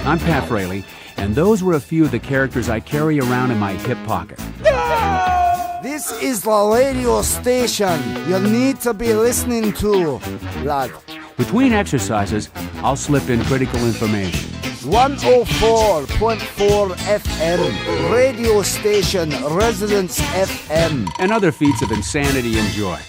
I'm Pat Fraley, and those were a few of the characters I carry around in my hip pocket. This is the radio station you need to be listening to, lad. Between exercises, I'll slip in critical information. 104.4 FM, radio station, Residence FM. And other feats of insanity and joy.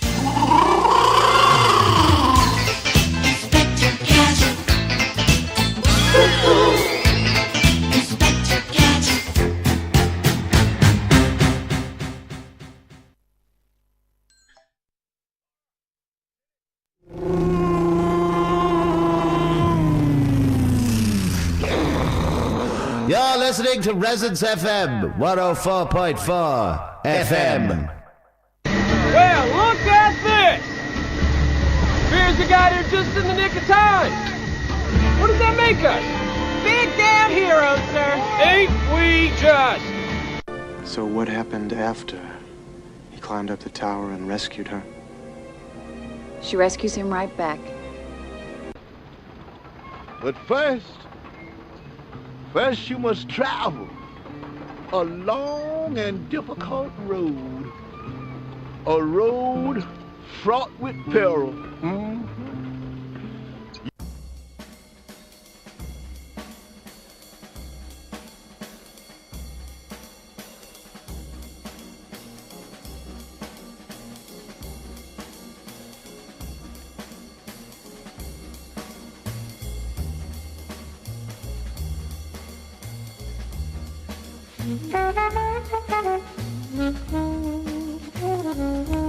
You're listening to Residence FM 104.4 FM. Well, look at this! Spears the guy here just in the nick of time. What does that make us? Big damn heroes, sir. Ain't we just? So what happened after he climbed up the tower and rescued her? She rescues him right back. But first you must travel a long and difficult road. A road fraught with peril.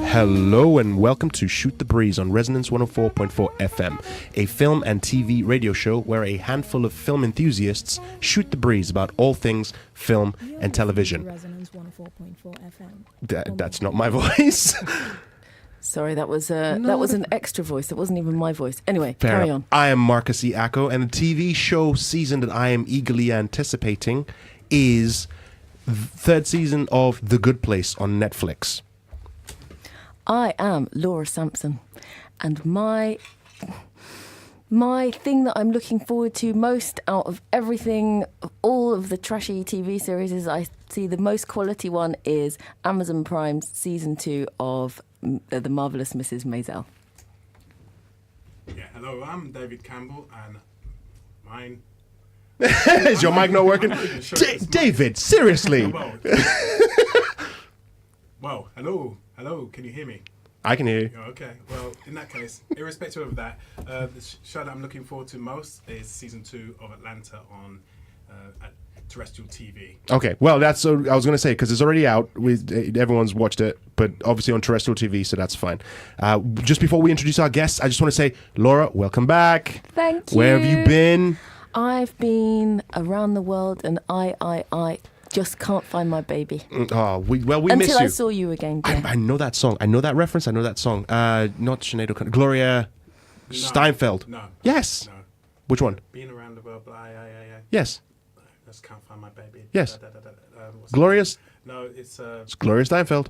Hello and welcome to Shoot the Breeze on Resonance 104.4 FM, a film and TV radio show where a handful of film enthusiasts shoot the breeze about all things film and television. Resonance 104.4 FM. That's not my voice. Sorry, that was an extra voice. That wasn't even my voice. Anyway, carry on. I am Marcus E. Acko, and the TV show season that I am eagerly anticipating is the third season of The Good Place on Netflix. I am Laura Sampson, and my thing that I'm looking forward to most out of everything, all of the trashy TV series, is I see the most quality one is Amazon Prime's season 2 of The Marvelous Mrs. Maisel. Yeah, hello, I'm David Campbell, and mine... Is your mic not working? David, seriously? Well, hello, can you hear me? I can hear you. Oh, okay, well, in that case, irrespective of that, the show that I'm looking forward to most is season 2 of Atlanta on terrestrial TV. Okay, well, that's I was going to say, because it's already out. Everyone's watched it, but obviously on terrestrial TV, so that's fine. Just before we introduce our guests, I just want to say, Laura, welcome back. Thank you. Where have you been? I've been around the world, and I just can't find my baby. Oh, we miss you. Until I saw you again. I know that song. I know that reference. I know that song. Not Sinead O'Connor. Gloria Steinfeld. No. Yes. No. Which one? Being around the world, blah, yeah. Yes. Just can't find my baby. Yes. Glorious. No, it's Gloria Steinfeld.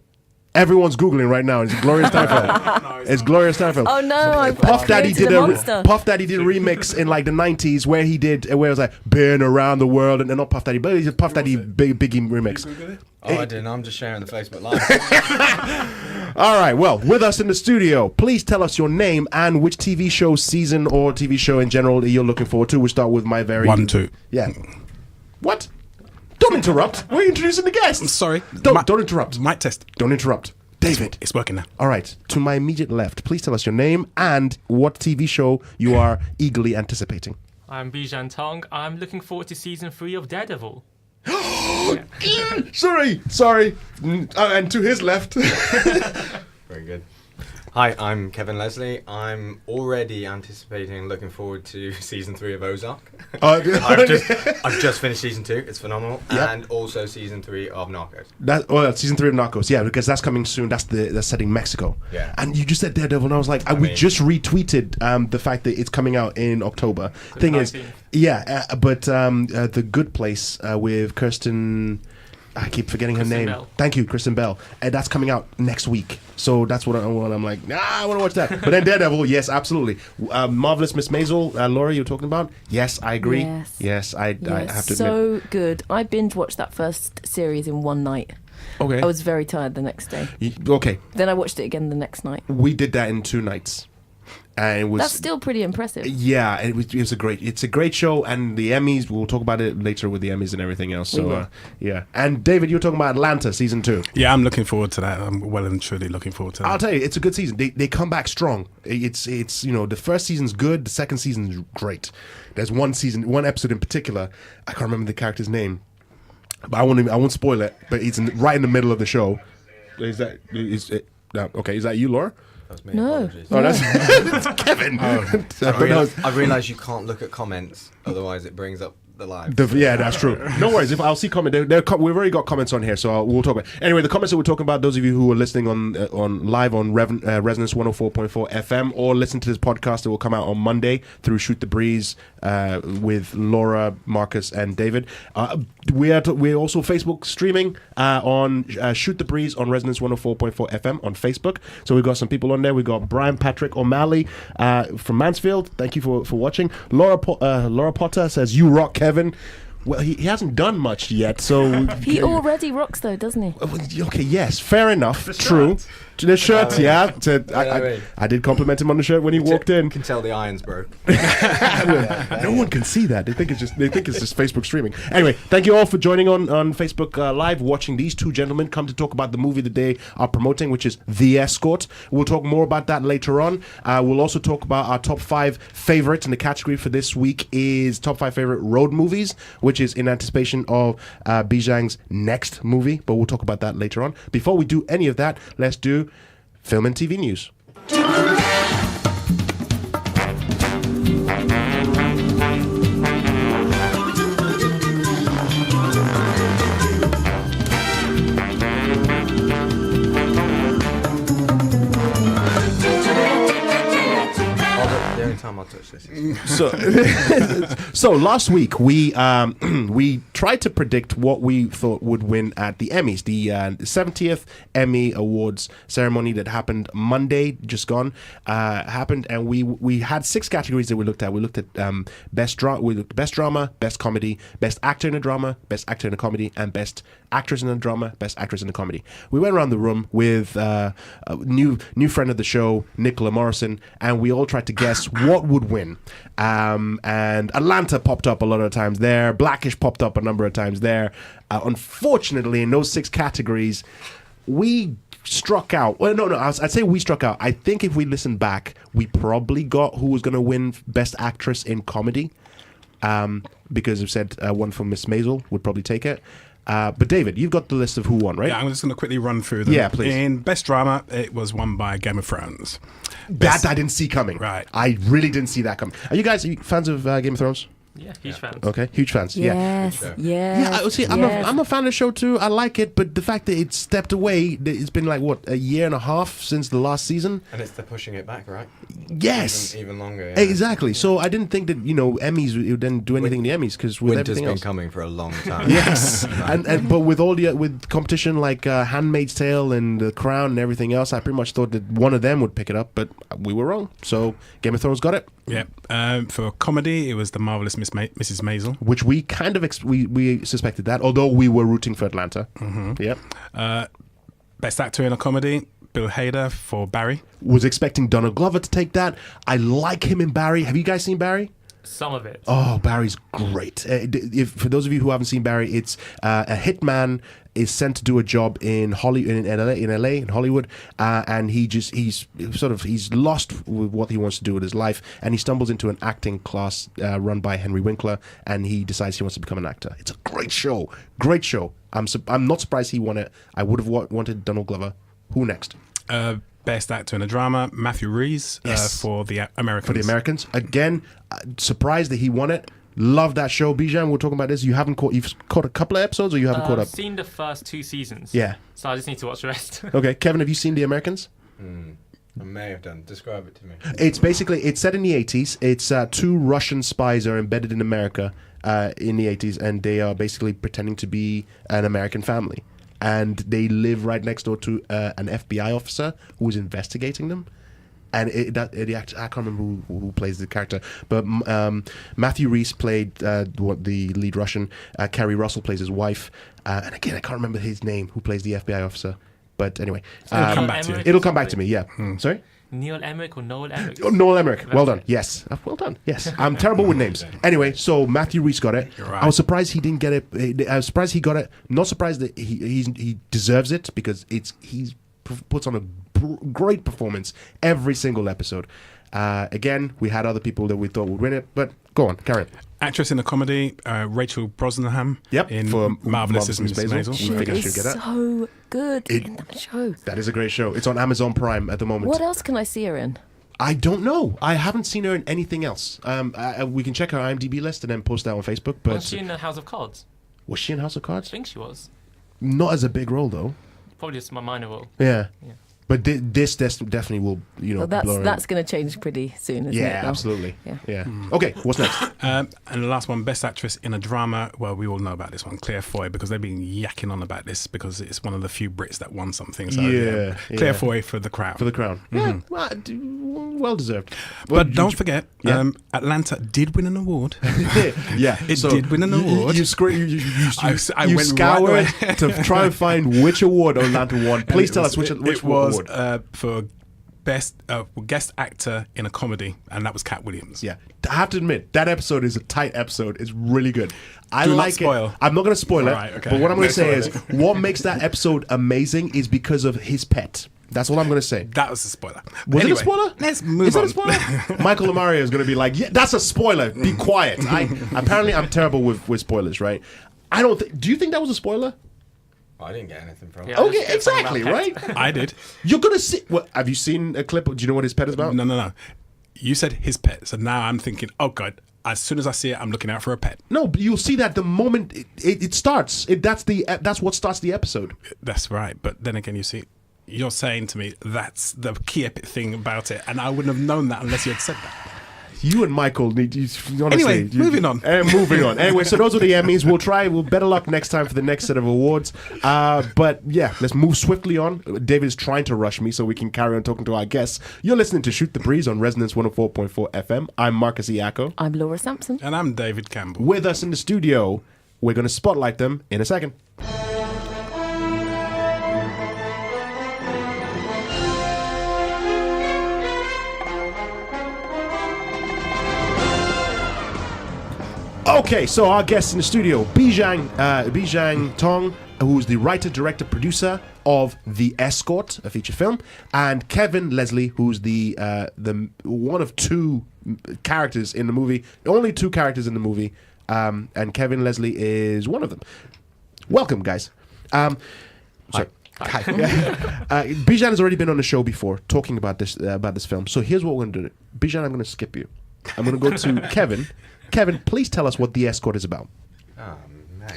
Everyone's Googling right now. It's Gloria Steinfeld. No, it's Gloria Steinfeld. Oh no! Puff Daddy did a remix in like the 90s where it was like "Been Around the World," and not Puff Daddy, but it's a Puff Daddy Biggie remix. Oh, I didn't. I'm just sharing the Facebook Live. All right. Well, with us in the studio, please tell us your name and which TV show season or TV show in general you're looking forward to. We'll start with my very 1, 2. Yeah. What? Don't interrupt. We're introducing the guests. I'm sorry. Don't interrupt. Mic test. Don't interrupt. David. It's working now. All right. To my immediate left, please tell us your name and what TV show you are eagerly anticipating. I'm Bizhan Tong. I'm looking forward to season 3 of Daredevil. Sorry. And to his left. Very good. Hi, I'm Kevin Leslie. I'm already anticipating and looking forward to season 3 of Ozark. I've just finished season 2. It's phenomenal. Yep. And also season 3 of Narcos. That's season 3 of Narcos. Yeah, because that's coming soon. That's setting Mexico. Yeah. And you just said Daredevil, and I was like, we just retweeted the fact that it's coming out in October. Thing is, but The Good Place with Kirsten. I keep forgetting her name. Bell. Thank you, Kristen Bell. That's coming out next week. So that's what I'm like, nah, I want to watch that. But then Daredevil, yes, absolutely. Marvelous Miss Maisel, Laura, you were talking about? Yes, I agree. Yes, I have to admit. So good. I binge watched that first series in one night. Okay. I was very tired the next day. Okay. Then I watched it again the next night. We did that in 2 nights. And it was, that's still pretty impressive. Yeah, it was a great show, and the Emmys, we'll talk about it later with the Emmys and everything else. So yeah. And David, you were talking about Atlanta season 2. Yeah, I'm looking forward to that. I'm well and truly looking forward to that. I'll tell you, it's a good season. They come back strong. It's the first season's good, the second season's great. There's one episode in particular, I can't remember the character's name, but I won't spoil it. But it's right in the middle of the show. Is that you, Laura? That's me. No. Oh, that's Kevin. I realise you can't look at comments, otherwise it brings up the live. Yeah, that's true. No worries. If I'll see comment, we've already got comments on here, so we'll talk about. Anyway, the comments that we're talking about, those of you who are listening on live on Resonance 104.4 FM, or listen to this podcast that will come out on Monday through Shoot the Breeze with Laura, Marcus, and David. We're also Facebook streaming on Shoot the Breeze on Resonance 104.4 FM on Facebook. So we've got some people on there. We've got Brian Patrick O'Malley from Mansfield. Thank you for watching. Laura Potter says, "You rock, Kevin." Well, he hasn't done much yet, so he already rocks, though, doesn't he? Okay, yes, fair enough. True. The shirt, yeah. I did compliment him on the shirt when he walked in. Can tell the iron's broke. No one can see that. They think it's just Facebook streaming. Anyway, thank you all for joining on Facebook Live, watching these two gentlemen come to talk about the movie that they are promoting, which is The Escort. We'll talk more about that later on. We'll also talk about our top 5 favorites, and the category for this week is top 5 favorite road movies, which is in anticipation of Bizhan's next movie. But we'll talk about that later on. Before we do any of that, let's do film and TV news. Time I'll touch this. So last week we tried to predict what we thought would win at the Emmys, the 70th Emmy Awards ceremony that happened Monday, just gone, happened, and we had 6 categories that we looked at. We looked at best drama, best comedy, best actor in a drama, best actor in a comedy, and best actress in a drama, best actress in a comedy. We went around the room with a new friend of the show, Nicola Morrison, and we all tried to guess what would win. And Atlanta popped up a lot of times there. Blackish popped up a number of times there. Unfortunately, in those 6 categories, we struck out. Well, no, I'd say we struck out. I think if we listen back, we probably got who was going to win Best Actress in Comedy, because we've said one from Miss Maisel would probably take it. But David, you've got the list of who won, right? Yeah, I'm just going to quickly run through them. Yeah, please. In Best Drama, it was won by Game of Thrones. That I didn't see coming. Right. I really didn't see that coming. Are you guys fans of Game of Thrones? Yeah, huge fans. Okay, huge fans. Yes, yeah. See, I'm a fan of the show too. I like it, but the fact that it stepped away, it's been like what, a year and a half since the last season, and they're pushing it back, right? Yes, even longer. Yeah. Exactly. So I didn't think that Emmys would then do anything in the Emmys, because with winter's everything been else coming for a long time. Yes, and but with all with competition like Handmaid's Tale and The Crown and everything else, I pretty much thought that one of them would pick it up, but we were wrong. So Game of Thrones got it. Yeah. For comedy, it was The Marvelous Mrs. Maisel, which we kind of we suspected that, although we were rooting for Atlanta. Mm-hmm. Yeah. Best actor in a comedy, Bill Hader for Barry. Was expecting Donald Glover to take that. I like him in Barry. Have you guys seen Barry? Some of it. Oh, Barry's great. For those of you who haven't seen Barry, it's a hitman is sent to do a job in Hollywood, and he's lost with what he wants to do with his life, and he stumbles into an acting class run by Henry Winkler, and he decides he wants to become an actor. It's a great show. I'm not surprised he won it. I would have wanted Donald Glover. Who next? Best actor in a drama, Matthew Rhys, for The Americans. For The Americans. Again, surprised that he won it. Love that show. Bizhan, we're talking about this. You've caught a couple of episodes, or you haven't caught up? I've seen the first 2 seasons. Yeah. So I just need to watch the rest. Okay. Kevin, have you seen The Americans? I may have done. Describe it to me. It's set in the 80s. It's 2 Russian spies are embedded in America in the 80s, and they are basically pretending to be an American family. and they live right next door to an FBI officer who is investigating them. And I can't remember who plays the character, but Matthew Rhys played the lead Russian. Kerry Russell plays his wife, and again I can't remember his name. Who plays the FBI officer? But anyway, it'll come back to you. It'll come back to me. Yeah. Sorry. Neil Emmerich or Noel Emmerich? Oh, Noel Emmerich. Well done. Yes. Well done. Yes. I'm terrible with names. Anyway, so Matthew Rhys got it. Right. I was surprised he didn't get it. I was surprised he got it. Not surprised that he deserves it because he's puts on a great performance every single episode. Again, we had other people that we thought would win it, but go on, Karen. Actress in a comedy, Rachel Brosnahan. Yep, in for Marvelous Mrs. Maisel. She is so good in that show. That is a great show. It's on Amazon Prime at the moment. What else can I see her in? I don't know. I haven't seen her in anything else. We can check her IMDb list and then post that on Facebook. But was she in House of Cards? Was she in House of Cards? I think she was. Not as a big role, though. Probably just my minor role. Yeah. But this definitely will, well, that's going to change pretty soon, isn't it? Yeah, absolutely. Yeah. Okay, what's next? And the last one, Best Actress in a Drama. Well, we all know about this one, Claire Foy, because they've been yakking on about this because it's one of the few Brits that won something. So, Claire Foy for The Crown. For The Crown. Mm-hmm. Yeah, well deserved. But don't forget, Atlanta did win an award. Yeah, it did win an award. You scoured to try and find which award Atlanta won. Please tell us which was for best guest actor in a comedy, and that was Cat Williams. Yeah, I have to admit that episode is a tight episode. It's really good. I Do like not spoil. it. I'm not going to spoil it. Right, okay. But what I'm going to say is, what makes that episode amazing is because of his pet. That's all I'm going to say. That was a spoiler. Was it a spoiler? Let's move Is on. that a spoiler? Michael Lamario is going to be like, yeah, that's a spoiler. Be quiet. Apparently, I'm terrible with spoilers, right? I don't. Do you think that was a spoiler? I didn't get anything from it. Yeah, Okay, exactly, right? I did. You're gonna see. What, have you seen a clip? Do you know what his pet is about? No. You said his pet, so now I'm thinking, oh god. As soon as I see it, I'm looking out for a pet. No, but you'll see that the moment it starts. That's what starts the episode. That's right. But then again, you see, you're saying to me that's the key epic thing about it, and I wouldn't have known that unless you had said that. You and Michael need you. Honestly, anyway, moving on. Moving on. Anyway, so those are the Emmys. We'll better luck next time for the next set of awards. But yeah, let's move swiftly on. David is trying to rush me so we can carry on talking to our guests. You're listening to Shoot the Breeze on Resonance 104.4 FM. I'm Marcus Iacco. I'm Laura Sampson. And I'm David Campbell. With us in the studio, we're going to spotlight them in a second. Okay, so our guests in the studio, Bizhan Tong, who's the writer, director, producer of The Escort, a feature film, and Kevin Leslie, who's the one of two characters in the movie, only two characters in the movie, and Kevin Leslie is one of them. Welcome, guys. Hi. Bizhan has already been on the show before talking about this film. So here's what we're going to do. Bizhan, I'm going to skip you. I'm going to go to Kevin. Kevin, please tell us what The Escort is about. Oh, man.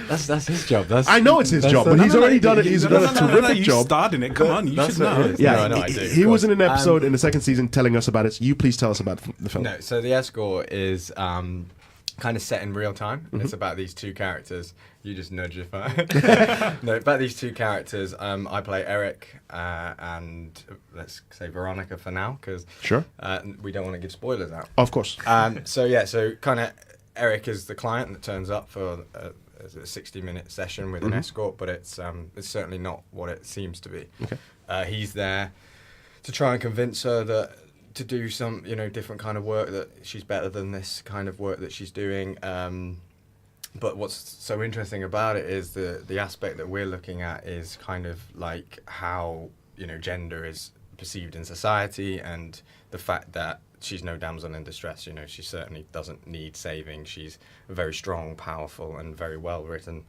that's his job. I know it's his job, but he's already done it. He's done a terrific job. You starred in it. Come on, you should know. Yeah, no, I do. He was in an episode in the second season telling us about it. You please tell us about the film. No, so The Escort is kind of set in real time. Mm-hmm. It's about these two characters. You just nudge your phone. No, about these two characters. I play Eric and let's say Veronica for now, because we don't want to give spoilers out. Of course. So kind of Eric is the client that turns up for a 60-minute session with an escort, but it's certainly not what it seems to be. Okay. He's there to try and convince her that to do some different kind of work, that she's better than this kind of work that she's doing. But what's so interesting about it is the aspect that we're looking at is kind of like how gender is perceived in society, and the fact that she's no damsel in distress. She certainly doesn't need saving. She's a very strong, powerful, and very well written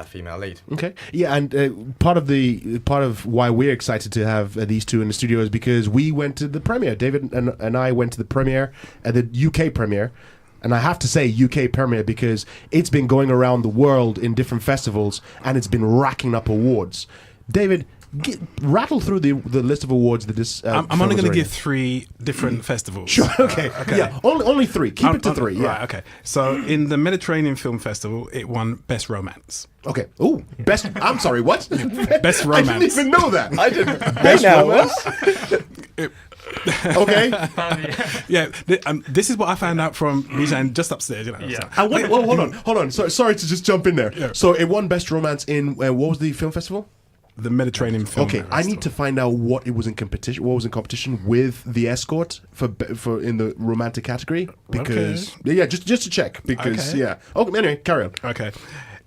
female lead. Okay, yeah, and part of why we're excited to have these two in the studio is because we went to the premiere. David and I went to the premiere, the UK premiere. And I have to say UK premiere because it's been going around the world in different festivals and it's been racking up awards. David, rattle through the list of awards that this. I'm only going to give 3 different festivals. Sure. Okay. Yeah. Only 3. Keep it to 3. Yeah. Right. Okay. So in the Mediterranean Film Festival, it won Best Romance. Okay. Oh, best. I'm sorry. What? Best Romance. I didn't even know that. I didn't. Best romance. Okay. Yeah. This is what I found out from Bizhan just upstairs. You know. Yeah. So. Hold on. Sorry to just jump in there. Yeah. So it won Best Romance in what was the film festival? The Mediterranean Film. Okay, Festival. I need to find out what it was in competition. What was in competition with the Escort for in the romantic category? Because just to check. Because Okay. Anyway, carry on. Okay.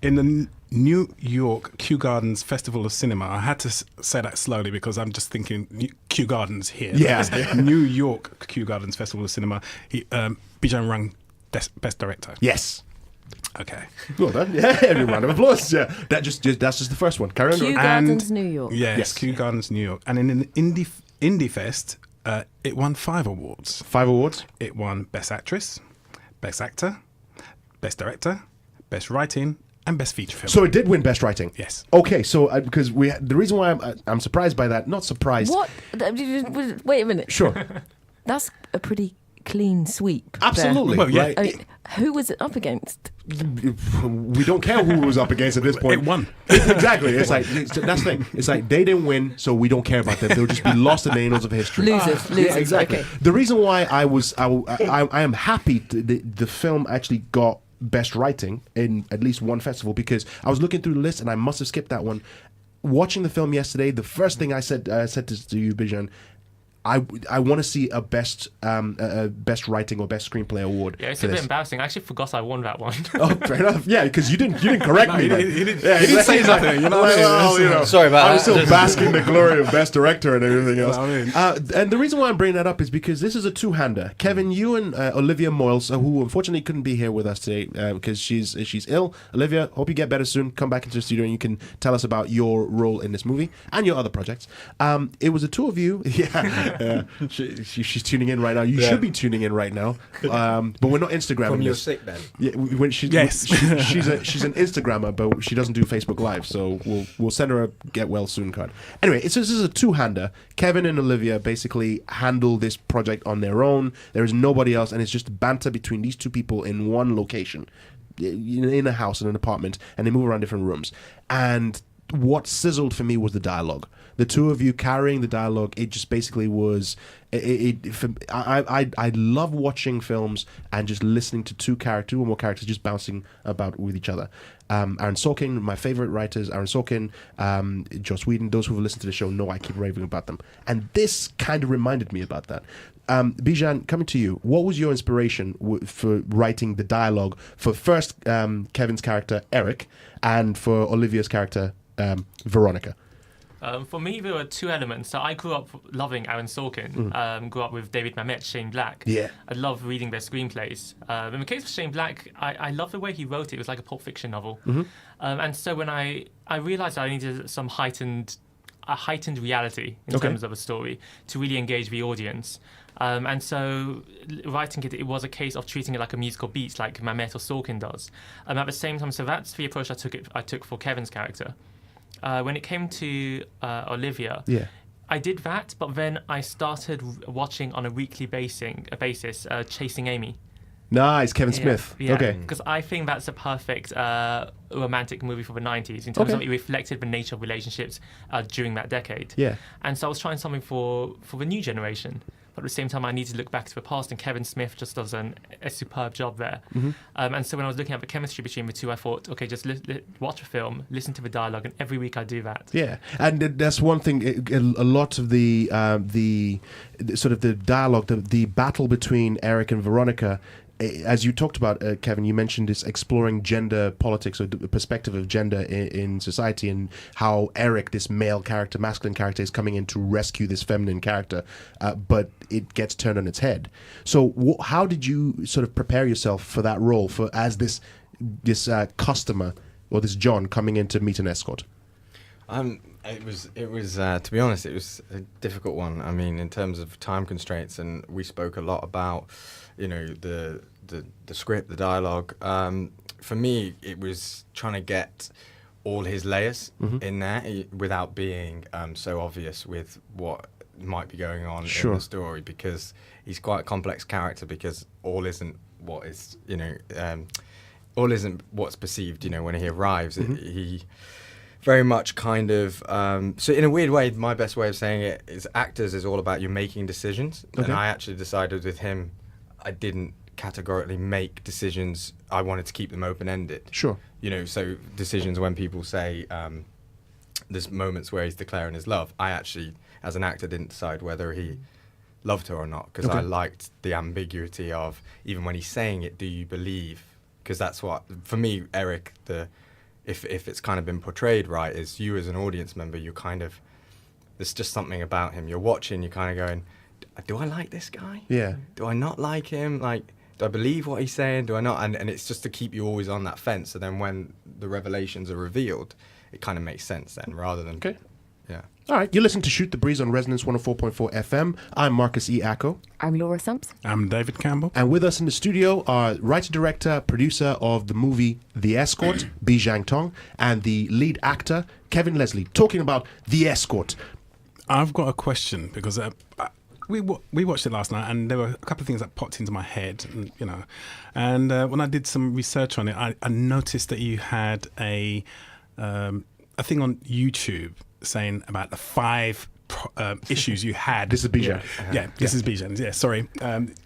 In the New York Kew Gardens Festival of Cinema, I had to say that slowly because I'm just thinking Kew Gardens here. Yeah. New York Kew Gardens Festival of Cinema. Bizhan Tong, Best Director. Yes. Okay. Well done. Yeah, every round of applause. Yeah. That's just the first one. Carry on. Kew Gardens, New York. Yes, Kew Gardens, New York. And in an Indie Fest, it won 5 awards. 5 awards? It won Best Actress, Best Actor, Best Director, Best Writing, and Best Feature Film. So it did win Best Writing? Yes. Okay, so because the reason why I'm surprised by that, not surprised. What? Wait a minute. Sure. That's a pretty clean sweep. Absolutely. Well, yeah. Right? I mean, who was it up against? We don't care who it was up against at this point. It won. Exactly. It's like that's the thing. It's like they didn't win, so we don't care about them. They'll just be lost in the annals of history. Losers. Yeah, exactly. Okay. The reason why I am happy the film actually got Best Writing in at least one festival, because I was looking through the list and I must have skipped that one. Watching the film yesterday, the first thing I said to you, Bizhan, I want to see a best writing or best screenplay award. Yeah, it's a bit embarrassing. I actually forgot I won that one. Oh, fair enough. Yeah, because you didn't correct me. He didn't say nothing. You know what I mean? Sorry about that. I'm still basking in the glory of best director and everything else. I mean. And the reason why I'm bringing that up is because this is a two-hander. Kevin, you and Olivia Moyles, who unfortunately couldn't be here with us today because she's ill. Olivia, hope you get better soon. Come back into the studio and you can tell us about your role in this movie and your other projects. It was the two of you. Yeah. She's tuning in right now. You should be tuning in right now, but we're not Instagramming. From your this. sick bed. Yeah, she's an Instagrammer, but she doesn't do Facebook Live, so we'll send her a get well soon card. Anyway, this is a two-hander. Kevin and Olivia basically handle this project on their own. There is nobody else, and it's just banter between these two people in one location, in a house, in an apartment, and they move around different rooms. And what sizzled for me was the dialogue. The two of you carrying the dialogue, it just basically was. I love watching films and just listening to two or more characters just bouncing about with each other. Aaron Sorkin, my favorite writers, Aaron Sorkin, Joss Whedon. Those who have listened to the show know I keep raving about them, and this kind of reminded me about that. Bizhan, coming to you, what was your inspiration for writing the dialogue for first Kevin's character Eric and for Olivia's character Veronica? For me, there were two elements. So I grew up loving Aaron Sorkin. Grew up with David Mamet, Shane Black. Yeah. I love reading their screenplays. In the case of Shane Black, I love the way he wrote it. It was like a Pulp Fiction novel. And so when I realized I needed some heightened reality in terms of a story to really engage the audience. And so writing it was a case of treating it like a musical beat, like Mamet or Sorkin does. At the same time, so that's the approach I took for Kevin's character. When it came to Olivia, I did that, but then I started watching on a weekly basis Chasing Amy. Nice, Kevin Smith. Yeah, okay. Because I think that's a perfect romantic movie for the 90s in terms of it reflected the nature of relationships during that decade. Yeah. And so I was trying something for the new generation. But at the same time, I need to look back to the past, and Kevin Smith just does a superb job there. And so when I was looking at the chemistry between the two, I thought, okay, just watch a film, listen to the dialogue, and every week I do that. Yeah, and that's one thing. A lot of the sort of the dialogue, the battle between Eric and Veronica. As you talked about, Kevin, you mentioned this exploring gender politics or the perspective of gender in society, and how Eric, this masculine character, is coming in to rescue this feminine character, but it gets turned on its head. So how did you sort of prepare yourself for that role, as this customer, or this John coming in to meet an escort? It was to be honest, it was a difficult one. I mean, in terms of time constraints, and we spoke a lot about, the script, the dialogue. For me, it was trying to get all his layers in there without being so obvious with what might be going on in the story, because he's quite a complex character, because all isn't what is, all isn't what's perceived, when he arrives. He very much kind of, so in a weird way, my best way of saying it is actors is all about you making decisions. And I actually decided with him, I didn't categorically make decisions. I wanted to keep them open-ended. Sure. So decisions when people say there's moments where he's declaring his love. I actually, as an actor, didn't decide whether he loved her or not, because I liked the ambiguity of, even when he's saying it, do you believe? Because that's what, for me, Eric, if it's kind of been portrayed right, is you as an audience member, you kind of, there's just something about him. You're watching, you're kind of going, do I like this guy? Yeah. Do I not like him? Do I believe what he's saying? Do I not? And it's just to keep you always on that fence. So then when the revelations are revealed, it kind of makes sense then, rather than... Okay. Yeah. All right, you listen to Shoot the Breeze on Resonance 104.4 FM. I'm Marcus E. Acko. I'm Laura Sampson. I'm David Campbell. And with us in the studio are writer-director, producer of the movie The Escort, Bizhan Tong, and the lead actor, Kevin Leslie, talking about The Escort. I've got a question, because we watched it last night, and there were a couple of things that popped into my head, and when I did some research on it, I noticed that you had a thing on YouTube saying about the 5 issues you had. This is Bizhan. This is Bizhan. Yeah, sorry.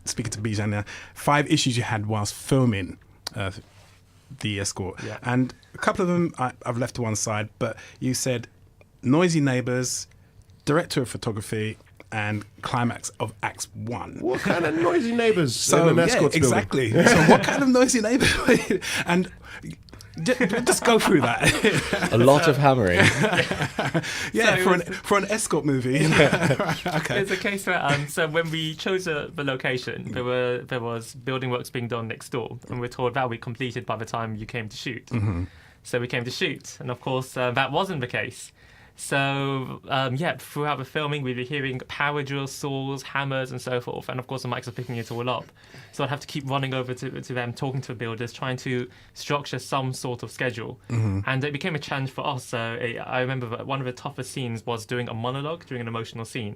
Speaking to Bizhan now. 5 issues you had whilst filming The Escort. Yeah. And a couple of them I've left to one side, but you said noisy neighbours, director of photography, and climax of Act 1. What kind of noisy neighbours in an Escort building? Exactly. So what kind of noisy neighbours? And just go through that. A lot of hammering. For an Escort movie. Okay. It's a case where so when we chose the location, there was building works being done next door, and we're told that will be completed by the time you came to shoot. So we came to shoot, and of course that wasn't the case. So, throughout the filming, we were hearing power drills, saws, hammers, and so forth. And, of course, the mics are picking it all up. So I'd have to keep running over to them, talking to the builders, trying to structure some sort of schedule. And it became a challenge for us. I remember that one of the toughest scenes was doing a monologue, during an emotional scene.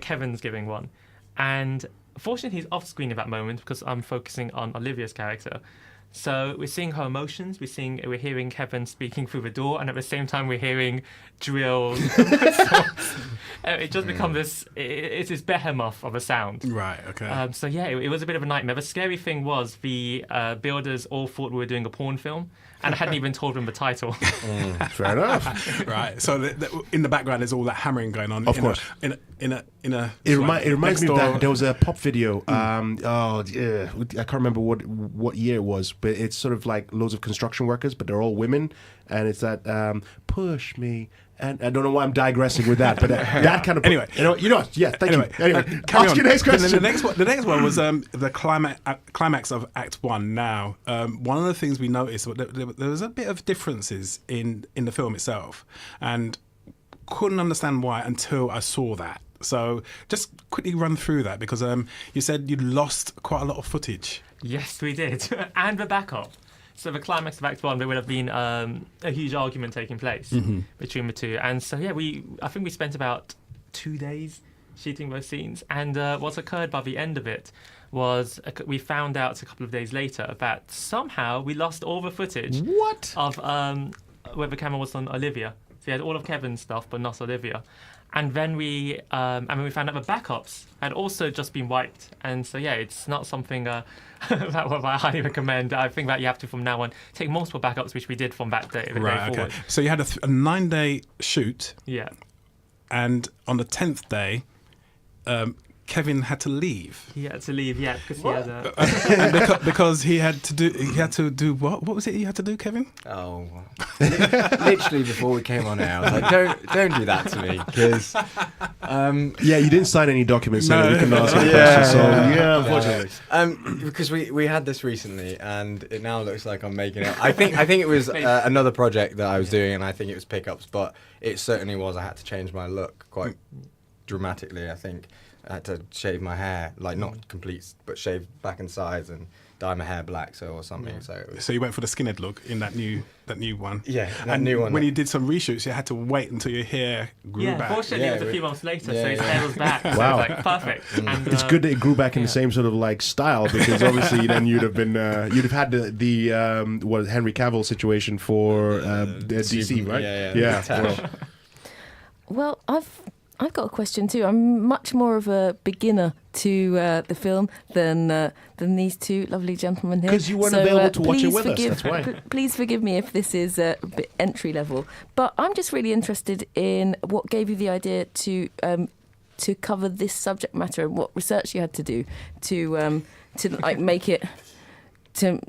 Kevin's giving one. And, fortunately, he's off-screen at that moment, because I'm focusing on Olivia's character. So we're seeing her emotions, we're hearing Kevin speaking through the door, and at the same time we're hearing drills. It just becomes it's this behemoth of a sound. Right, okay. So it was a bit of a nightmare. The scary thing was the builders all thought we were doing a porn film, and I hadn't even told them the title. Fair enough. Right, so in the background there's all that hammering going on. Of course. It reminds me of that. There was a pop video. I can't remember what year it was, but it's sort of like loads of construction workers, but they're all women, and it's that push me. And I don't know why I'm digressing with that, but that kind of... Anyway. Thank you. Anyway, carry on. Your next question. The next one was the climax of Act 1. Now, one of the things we noticed, there was a bit of differences in the film itself, and couldn't understand why until I saw that. So just quickly run through that, because you said you lost quite a lot of footage. Yes, we did. And the backup. So the climax of Act 1, there would have been a huge argument taking place between the two. And so, I think we spent about 2 days shooting those scenes. And what occurred by the end of it was we found out a couple of days later that somehow we lost all the footage of where the camera was on Olivia. So we had all of Kevin's stuff, but not Olivia. And then we found out the backups had also just been wiped. And so, it's not something that I highly recommend. I think that you have to, from now on, take multiple backups, which we did from that day, day forward. So you had a 9-day shoot. Yeah. And on the 10th day, Kevin had to leave. He had to leave, because he had because he had to do what? What was it he had to do, Kevin? Oh, literally before we came on air, I was like, don't do that to me, because you didn't sign any documents saying we can ask a question. So unfortunately, because we had this recently, and it now looks like I'm making it. I think it was another project that I was doing, and I think it was pickups, but it certainly was. I had to change my look quite dramatically. I think I had to shave my hair, like not complete, but shave back and sides and dye my hair black, or something. Yeah. So you went for the skinhead look in that new one. Yeah, and new one. When you did some reshoots, you had to wait until your hair grew back. Fortunately, it was a few months later, so his hair was back. Wow, so it was like perfect. And, it's good that it grew back in the same sort of like style, because obviously then you'd have had the Henry Cavill situation for DC, right? Yeah. Well, I've got a question too. I'm much more of a beginner to the film than these two lovely gentlemen here. Because you weren't available to watch it with us, that's why. Please forgive me if this is a bit entry level, but I'm just really interested in what gave you the idea to cover this subject matter and what research you had to do to like make it to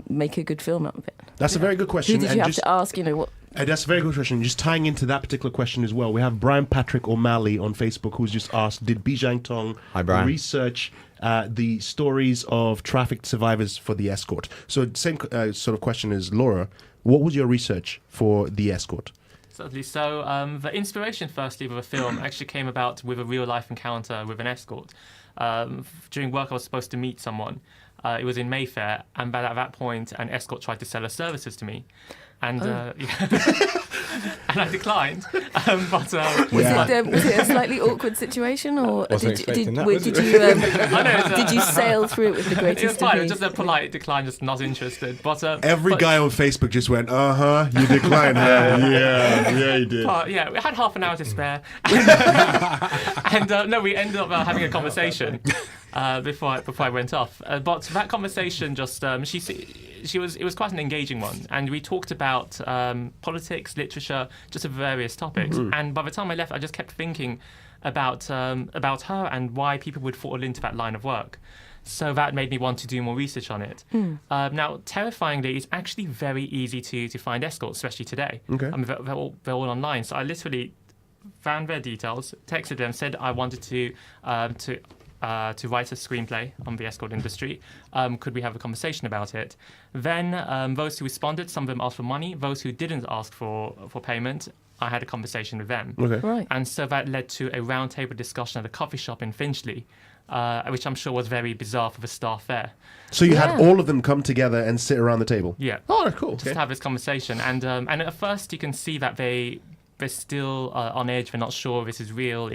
make a good film out of it. That's a very good question. Who did you have to ask? What? That's a very good question. Just tying into that particular question as well, we have Brian Patrick O'Malley on Facebook who's just asked, did Bizhan Tong research the stories of trafficked survivors for the Escort? So same sort of question as Laura. What was your research for the Escort? Certainly. So the inspiration, firstly, of the film actually came about with a real-life encounter with an escort. During work, I was supposed to meet someone. It was in Mayfair, and at that point, an escort tried to sell her services to me. And and I declined. Was it a slightly awkward situation, or did you sail through it with the greatest? It was fine. It was just a polite decline, just not interested. But every guy on Facebook just went, you declined, yeah, you did. We had half an hour to spare, and we ended up having a conversation. Before I went off, but that conversation just it was quite an engaging one, and we talked about politics, literature, just various topics. And by the time I left, I just kept thinking about her and why people would fall into that line of work. So that made me want to do more research on it. Now, terrifyingly, it's actually very easy to find escorts, especially today. Okay. I mean, they're all online. So I literally found their details, texted them, said I wanted to write a screenplay on the escort industry. Could we have a conversation about it? Then those who responded, some of them asked for money. Those who didn't ask for payment, I had a conversation with them. Okay. Right. And so that led to a roundtable discussion at a coffee shop in Finchley, which I'm sure was very bizarre for the staff there. So you had all of them come together and sit around the table? Yeah. Oh, cool. Just to have this conversation. And at first you can see that they're still on edge. They're not sure if this is real.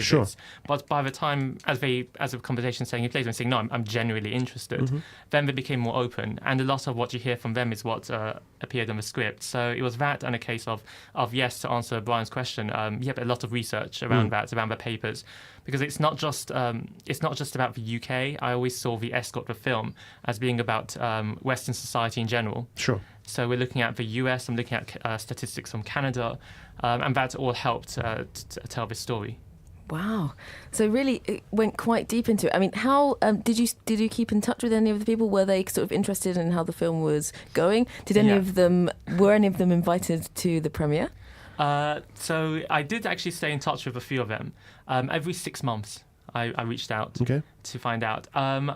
But by the time, as the conversation saying in place, they're saying, no, I'm genuinely interested. Then they became more open. And a lot of what you hear from them is what appeared on the script. So it was that and a case of yes, to answer Brian's question, but a lot of research around that, around the papers. Because it's not just about the UK. I always saw the Escort, the film, as being about Western society in general. Sure. So we're looking at the US, I'm looking at statistics from Canada, and that all helped to tell this story. Wow. So really it went quite deep into it. I mean, how did you keep in touch with any of the people? Were they sort of interested in how the film was going? Were any of them invited to the premiere? So I did actually stay in touch with a few of them. Every 6 months I reached out to find out.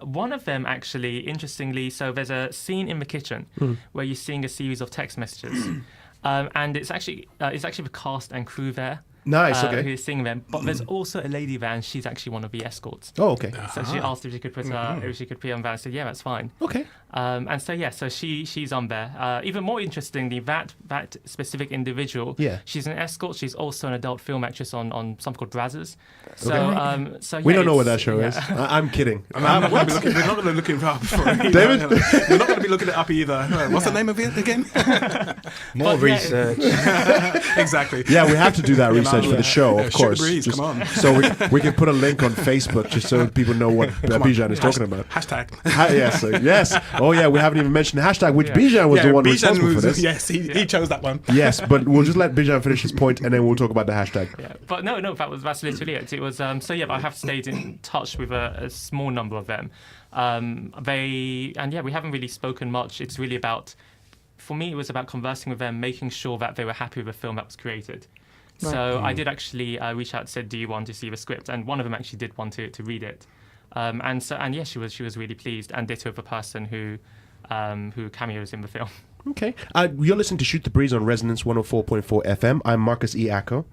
One of them actually, interestingly, so there's a scene in the kitchen where you're seeing a series of text messages. And it's actually the cast and crew there. Nice, okay. Who's seeing them, but there's also a lady there, and she's actually one of the escorts. Oh, okay. So she asked if she could put if she could be on there. I said, yeah, that's fine. Okay. And so she's on there. Even more interestingly, that specific individual, she's an escort. She's also an adult film actress on something called Brazzers. So we don't know what that show is. I'm kidding. We're not going to look it up for it. David, we're not going to be looking it up either. What's the name of it again? More research. Exactly. Yeah, we have to do that research for the show, of course. Breeze, come on. So we can put a link on Facebook just so people know what Bizhan is talking about. Hashtag. Yes. Oh yeah, we haven't even mentioned the hashtag, which Bizhan was the one responsible for this. Yes, he chose that one. Yes, but we'll just let Bizhan finish his point and then we'll talk about the hashtag. Yeah, but no, that's literally it. It was but I have stayed in touch with a small number of them. We haven't really spoken much. It's really about, for me, it was about conversing with them, making sure that they were happy with the film that was created. Right. So I did actually reach out and said, do you want to see the script? And one of them actually did want to read it. She was really pleased, and ditto the person who cameos in the film. Okay. You're listening to Shoot the Breeze on Resonance 104.4 FM. I'm Marcus E. Acko.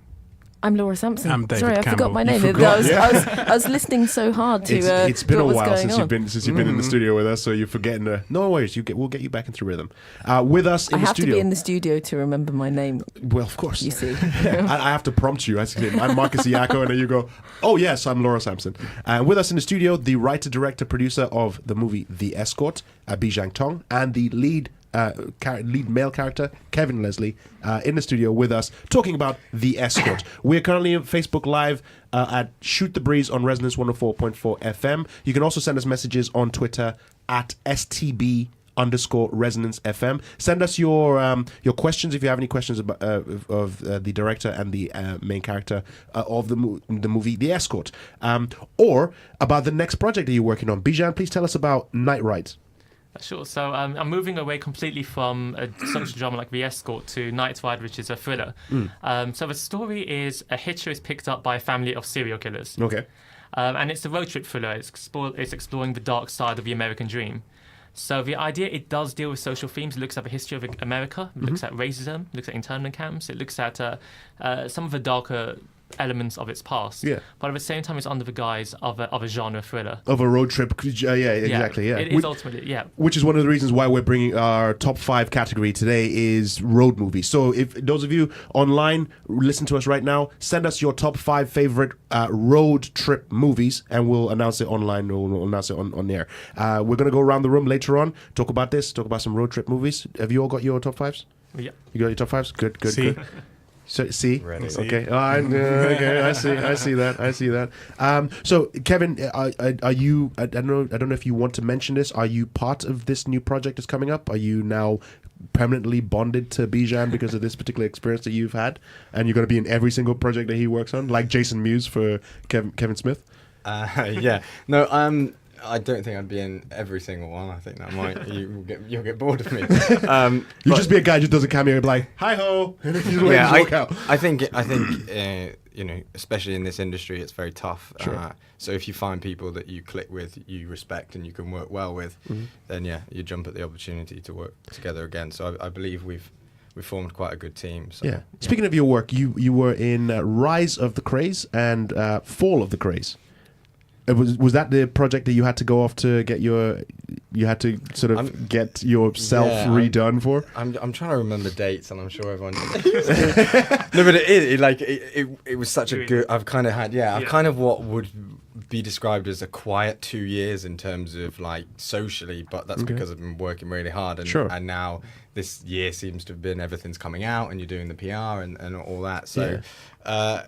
I'm Laura Sampson. I'm David Sorry, I Campbell. forgot my name. I was listening so hard to. It's been a while since on. you've been in the studio with us, so you're forgetting. No worries, we'll get you back into rhythm. With us in the studio. I have to be in the studio to remember my name. Well, of course. You see, I have to prompt you. I say, I'm Marcus Iacco, and then you go, oh yes, I'm Laura Sampson. With us in the studio, the writer, director, producer of the movie The Escort, Bizhan Tong, and the lead male character, Kevin Leslie, in the studio with us, talking about The Escort. We're currently on Facebook Live at Shoot the Breeze on Resonance 104.4 FM. You can also send us messages on Twitter at STB_Resonance FM. Send us your questions if you have any questions about of the director and the main character of the movie The Escort, or about the next project that you're working on. Bizhan, please tell us about Night Ride. Sure. So I'm moving away completely from a social drama like The Escort to Night Ride, which is a thriller. So the story is a hitcher is picked up by a family of serial killers. Okay. And it's a road trip thriller. It's exploring the dark side of the American dream. So the idea, it does deal with social themes. It looks at the history of America. It looks at racism. It looks at internment camps. It looks at some of the darker elements of its past. Yeah. But at the same time, it's under the guise of a genre thriller. Of a road trip. Yeah, exactly. Yeah. It is ultimately, yeah. Which is one of the reasons why we're bringing our top 5 category today is road movies. So if those of you online listen to us right now, send us your top 5 favorite road trip movies, and we'll announce it online, or we'll announce it on the air. We're going to go around the room later on, talk about some road trip movies. Have you all got your top 5s? Yeah. You got your top 5s? Good. See? So, see, Ready. okay, okay, I see that. So, Kevin, are you? I don't know if you want to mention this. Are you part of this new project that's coming up? Are you now permanently bonded to Bizhan because of this particular experience that you've had, and you're going to be in every single project that he works on, like Jason Mewes for Kevin Smith? Yeah, no, I don't think I'd be in every single one. I think that you'll get bored of me. You'll just be a guy who just does a cameo and be like, hi ho, and just walk out. I think especially in this industry, it's very tough. Sure. So if you find people that you click with, you respect, and you can work well with, then you jump at the opportunity to work together again. So I believe we've formed quite a good team. So, yeah. Speaking of your work, you were in Rise of the Craze and Fall of the Craze. Was that the project that you had to go off to get get yourself redone for? I'm trying to remember dates, and I'm sure everyone knows. No, but it was such a good. I've kind of what would be described as a quiet 2 years in terms of like socially, but that's because I've been working really hard, and now this year seems to have been everything's coming out, and you're doing the PR and all that. So I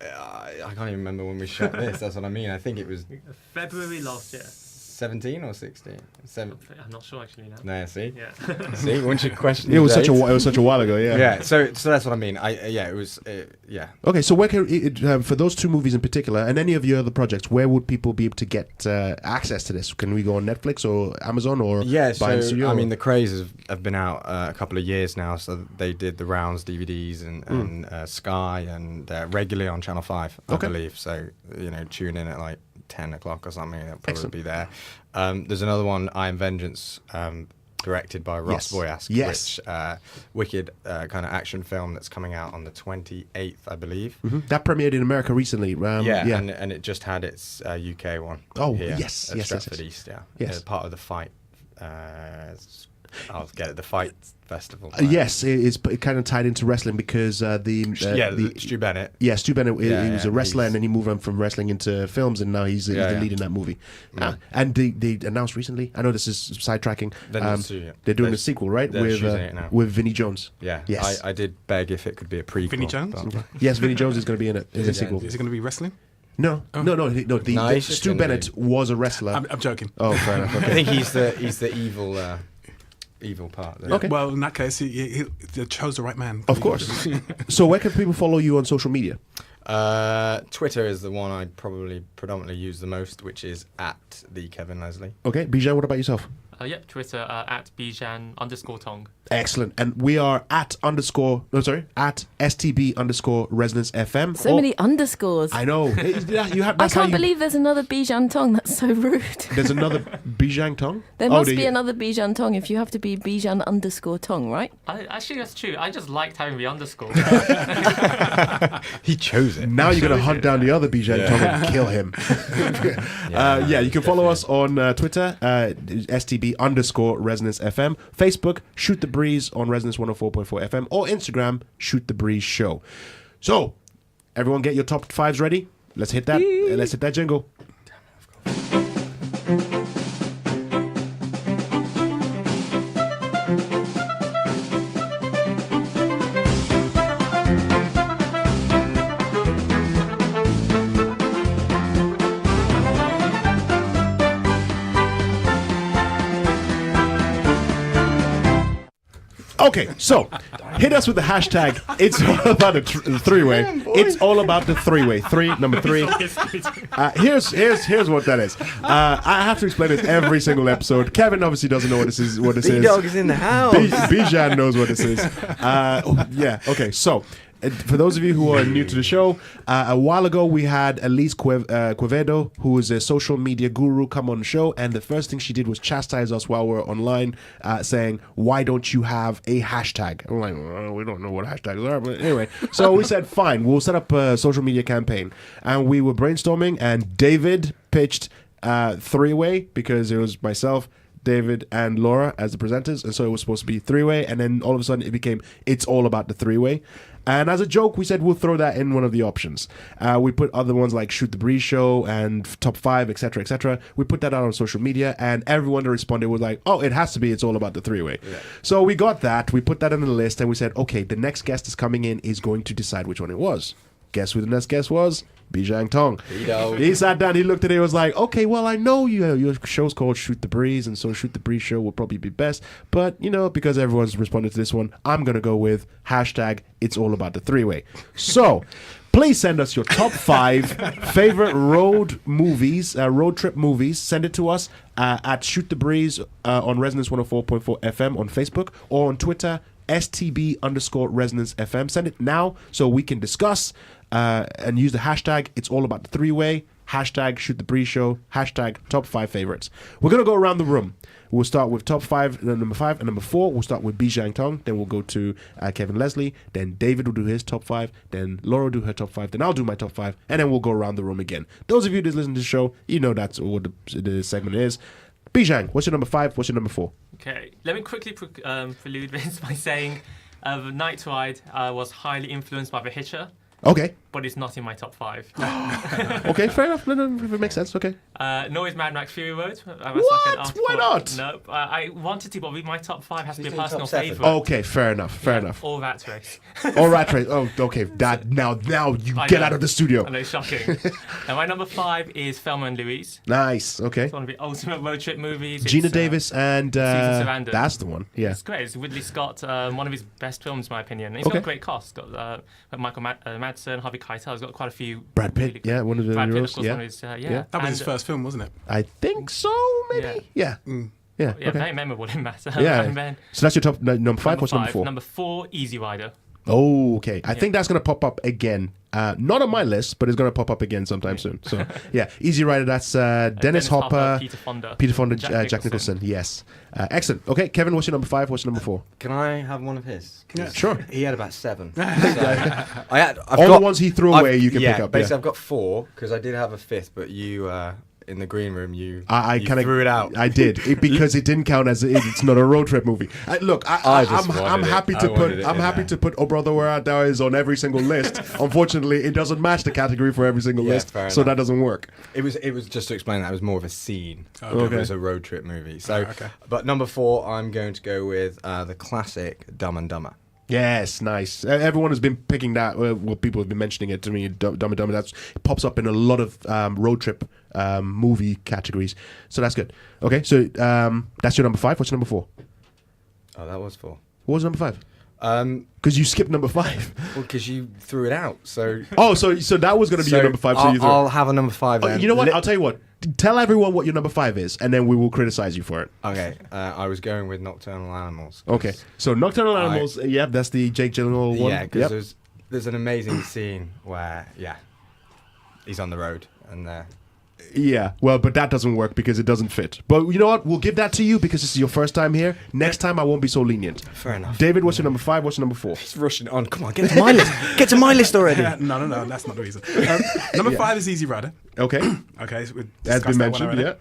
can't even remember when we shot this. That's what I mean. I think it was February last year. 17 or 16? I'm not sure actually now. No, see? Yeah. See, once you question it was such a while ago, yeah. Yeah, so that's what I mean. It was. Okay, so where can for those 2 movies in particular, and any of your other projects, where would people be able to get access to this? Can we go on Netflix or Amazon or buy in studio? I mean, The Craze have been out a couple of years now, so they did the rounds, DVDs and Sky, and regularly on Channel 5, I believe. So tune in at like 10 o'clock or something. It'll probably be there. There's another one, I Am Vengeance, directed by Ross Boyask, which wicked kind of action film that's coming out on the 28th, I believe. That premiered in America recently. And it just had its UK one. Oh, here yes, at Stratford East, yes. Part of the Fight. I'll get it. The Fight Festival. Yes, it's kind of tied into wrestling because Stu Bennett. Yeah, Stu Bennett. He was a wrestler, and then he moved on from wrestling into films, and now he's the lead in that movie. And they announced recently. I know this is sidetracking. They're doing a sequel, right? With Vinnie Jones. Yeah. Yes. I did beg if it could be a prequel. Vinnie Jones. Yes, Vinnie Jones is going to be in it. In a sequel. Is it going to be wrestling? No. Stu Bennett was a wrestler. I'm joking. Oh, fair enough. Okay. I think he's the evil part. Okay. Well, in that case, he chose the right man. Of course. So where can people follow you on social media? Twitter is the one I probably predominantly use the most, which is at the Kevin Leslie. Okay. Bizhan, what about yourself? Yep, Twitter at Bizhan_Tong. Excellent. And we are at STB_Resonance FM. So many underscores. I know. I can't believe there's another Bizhan Tong. That's so rude. There's another Bizhan Tong? There must be another Bizhan Tong if you have to be Bizhan_Tong, right? Actually, that's true. I just liked having the underscore. He chose it. Now you're going to hunt down the other Bizhan Tong and kill him. You can follow us on Twitter, STB_Resonance FM. Facebook, Shoot the Breeze on Resonance 104.4 FM. Or Instagram, Shoot the Breeze Show. So, everyone get your top 5s ready? Let's hit that. Let's hit that jingle. Okay, so hit us with the hashtag. It's all about the three-way. It's all about the three-way. Number three. Here's what that is. I have to explain it every single episode. Kevin obviously doesn't know what this is. B-Dog is in the house. Bizhan knows what this is. Okay, so. For those of you who are new to the show, a while ago we had Elise Quevedo, who is a social media guru, come on the show, and the first thing she did was chastise us while we were online, saying, "Why don't you have a hashtag?" And we're like, well, we don't know what hashtags are, but anyway. So we said, fine, we'll set up a social media campaign. And we were brainstorming, and David pitched three-way, because it was myself, David and Laura as the presenters, and so it was supposed to be three-way, and then all of a sudden it became It's All About the Three-Way. And as a joke, we said we'll throw that in one of the options. We put other ones like Shoot the Breeze Show and Top 5, etc., etc. We put that out on social media, and everyone that responded was like, oh, it has to be It's All About the Three-Way. Yeah. So we got that, we put that in the list, and we said, okay, the next guest is coming in is going to decide which one it was. Guess who the next guest was? Bizhan Tong. He sat down, he looked at it, he was like, okay, well, I know your show's called Shoot the Breeze, and so Shoot the Breeze Show will probably be best, but, because everyone's responded to this one, I'm going to go with hashtag It's All About the Three-Way. So, please send us your top 5 favorite road trip movies. Send it to us at Shoot the Breeze on Resonance 104.4 FM on Facebook, or on Twitter, STB_Resonance FM. Send it now so we can discuss and use the hashtag It's All About the Three-Way, hashtag Shoot the Breeze Show, hashtag top 5 favorites. We're going to go around the room. We'll start with top 5, then number 5, and number 4. We'll start with Bizhan Tong, then we'll go to Kevin Leslie, then David will do his top 5, then Laura will do her top 5, then I'll do my top 5, and then we'll go around the room again. Those of you that listen to the show, you know that's what the segment is. Bizhan, what's your number 5? What's your number 4? Okay, let me quickly prelude this by saying Night Ride was highly influenced by The Hitcher. Okay. But it's not in my top 5. Okay, fair enough. No, it makes sense. Okay. Nor is Mad Max Fury Road. What? Why not? No, I wanted to, but my top 5 has to be a personal favourite. Okay, fair enough. Or Rat Race. Or Rat Race. Oh, okay. Now you get out of the studio. I know, shocking. And my number 5 is Thelma and Louise. Nice. Okay. It's one of the ultimate road trip movies. Gina Davis and Susan Sarandon. That's the one. Yeah. It's great. It's Ridley Scott. One of his best films, in my opinion. And it's got a great cast. It's got Michael Madsen, Harvey Keitel. It's got quite a few. Brad Pitt, really one of the heroes. One of his, That was his first film, wasn't it? I think so, maybe. Yeah. Okay. Very memorable in that. Yeah. So that's your top number 5. What's number 4? Number 4, Easy Rider. Oh, okay. I think that's going to pop up again. Not on my list, but it's going to pop up again sometime soon. So, yeah. Easy Rider, that's Dennis Hopper, Peter Fonda, Jack Nicholson. Yes. Excellent. Okay, Kevin, what's your number 5? What's your number 4? Can I have one of his? Sure. He had about 7. So the ones he threw away, you can pick up. Basically, I've got 4, because I did have a 5th, but you... in the green room, you threw it out. I did because it didn't count as it's not a road trip movie. I'm happy to put Oh Brother Where Art Thou is on every single list. Unfortunately, it doesn't match the category for every single list, so that doesn't work. It was just to explain that it was more of a scene. It was a road trip movie. So, but number 4, I'm going to go with the classic Dumb and Dumber. Yes, nice. Everyone has been picking that. Well, people have been mentioning it to me. Dumb and Dumber. It pops up in a lot of road trip movie categories. So that's good. Okay, so that's your number 5. What's your number 4? Oh, that was 4. What was number 5? Because you skipped number 5. Well, because you threw it out. So so that was going to be your number 5. So I'll have a number 5 then. You know what? I'll tell you what. Tell everyone what your number 5 is, and then we will criticize you for it. Okay, I was going with Nocturnal Animals. Okay, so Nocturnal Animals, that's the Jake Gyllenhaal one. Yeah, because there's an amazing scene where, he's on the road and yeah, well, but that doesn't work because it doesn't fit. But you know what? We'll give that to you because this is your first time here. Next time, I won't be so lenient. Fair enough. David, what's your number 5? What's your number 4? He's rushing on. Come on, get to my list. Get to my list already. No, that's not the reason. Number 5 is Easy Rider. Okay. Okay, so as been mentioned,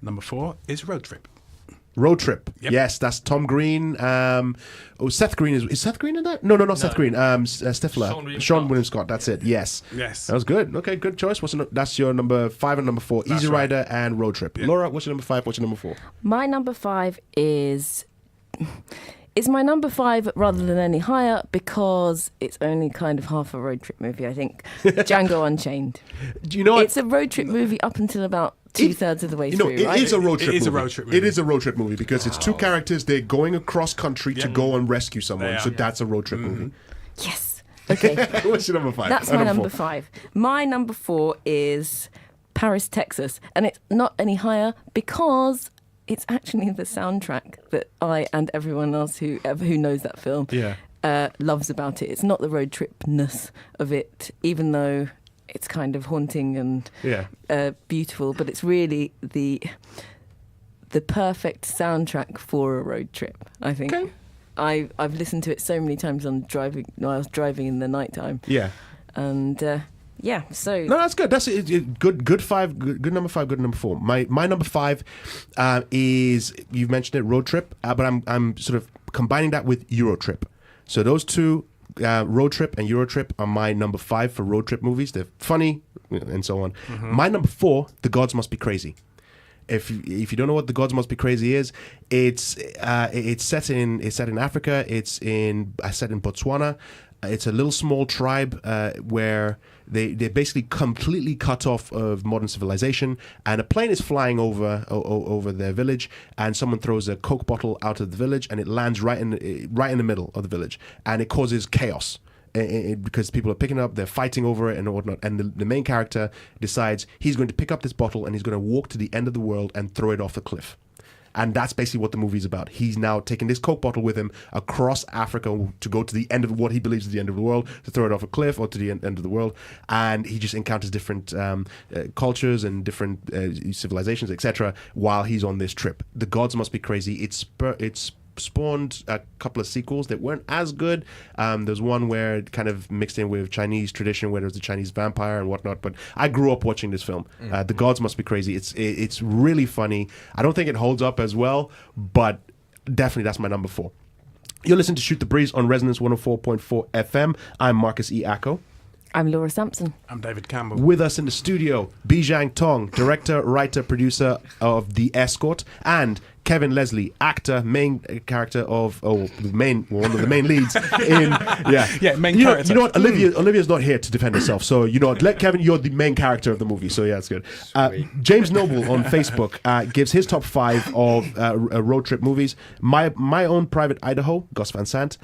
Number 4 is Road Trip. Road Trip. Yep. Yes, that's Tom Green. Seth Green is Seth Green in that? No, not Seth Green. Stifler. Sean William Scott. That's it. Yes. Yes. That was good. Okay, good choice. That's your number 5 and number 4. That's Easy Rider and Road Trip. Yeah. Laura, what's your number 5? What's your number 4? My number 5 is my number 5 rather than any higher because it's only kind of half a road trip movie, I think. Django Unchained. Do you know it's a road trip movie up until about 2/3 of the way through, right? It is a road trip movie. It is a road trip movie. It is a road trip movie because it's two characters. They're going across country to go and rescue someone. So that's a road trip movie. Yes. Okay. What's your number 5? That's my number 5. My number 4 is Paris, Texas. And it's not any higher because it's actually the soundtrack that I and everyone else who knows that film loves about it. It's not the road tripness of it, even though it's kind of haunting and beautiful, but it's really the perfect soundtrack for a road trip, I think. Okay. I've listened to it so many times when I was driving in the nighttime. Yeah. And so no, that's good. That's good 5. Good number 5. Good number 4. My number 5 is, you've mentioned it, Road Trip, but I'm sort of combining that with Euro Trip. So those two. Road Trip and Euro Trip are my number 5 for road trip movies. They're funny and so on. Mm-hmm. My number 4, The Gods Must Be Crazy. If you don't know what The Gods Must Be Crazy is, it's set in Africa. It's set in Botswana. It's a little small tribe where they're basically completely cut off of modern civilization, and a plane is flying over their village, and someone throws a Coke bottle out of the village, and it lands right in the middle of the village, and it causes chaos. Because people are picking it up, they're fighting over it and whatnot, and the main character decides he's going to pick up this bottle and he's going to walk to the end of the world and throw it off a cliff. And that's basically what the movie's about. He's now taking this Coke bottle with him across Africa to go to the end of what he believes is the end of the world, to throw it off a cliff or to the end of the world. And he just encounters different cultures and different civilizations, etc., while he's on this trip. The Gods Must Be Crazy. It's spawned a couple of sequels that weren't as good. There's one where it kind of mixed in with Chinese tradition, where there's a Chinese vampire and whatnot. But I grew up watching this film. The Gods Must Be Crazy. It's really funny. I don't think it holds up as well, but definitely that's my number 4. You're listening to Shoot the Breeze on Resonance 104.4 FM. I'm Marcus E. Acko. I'm Laura Sampson. I'm David Campbell. With us in the studio, Bizhan Tong, director, writer, producer of The Escort, and Kevin Leslie, actor, main character of one of the main leads in main character. You know what? Olivia's not here to defend herself, so let Kevin. You're the main character of the movie, so yeah, it's good. James Noble on Facebook gives his top 5 of road trip movies. My Own Private Idaho, Gus Van Sant,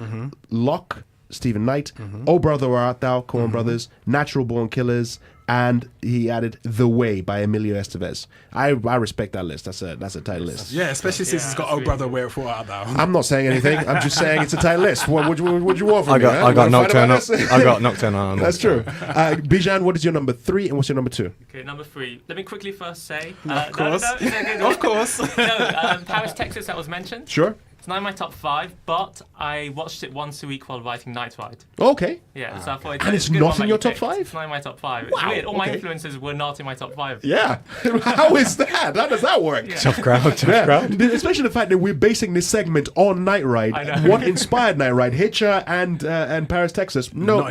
Locke, Stephen Knight, Oh Brother Where Art Thou, Coen Brothers, Natural Born Killers, and he added The Way by Emilio Estevez. I respect that list. That's a tight list. Yeah, especially since it's got Oh Brother Where Art Thou. I'm not saying anything. I'm just saying it's a tight list. What would you want from me? I got Nocturnal on. That's true. Bijan, what is your number 3 and what's your number 2? Okay, number 3. Let me quickly first say. Of course. Of course. Paris, Texas, that was mentioned. Sure. It's not in my top 5, but I watched it once a week while writing Night Ride. Okay. Yeah, so I thought it's not in your top 5? It's not in my top 5. Wow, it's weird. All my influences were not in my top 5. Yeah. How is that? How does that work? Yeah. Tough crowd. Especially the fact that we're basing this segment on Night Ride. I know. What inspired Night Ride? Hitcher and Paris, Texas. No.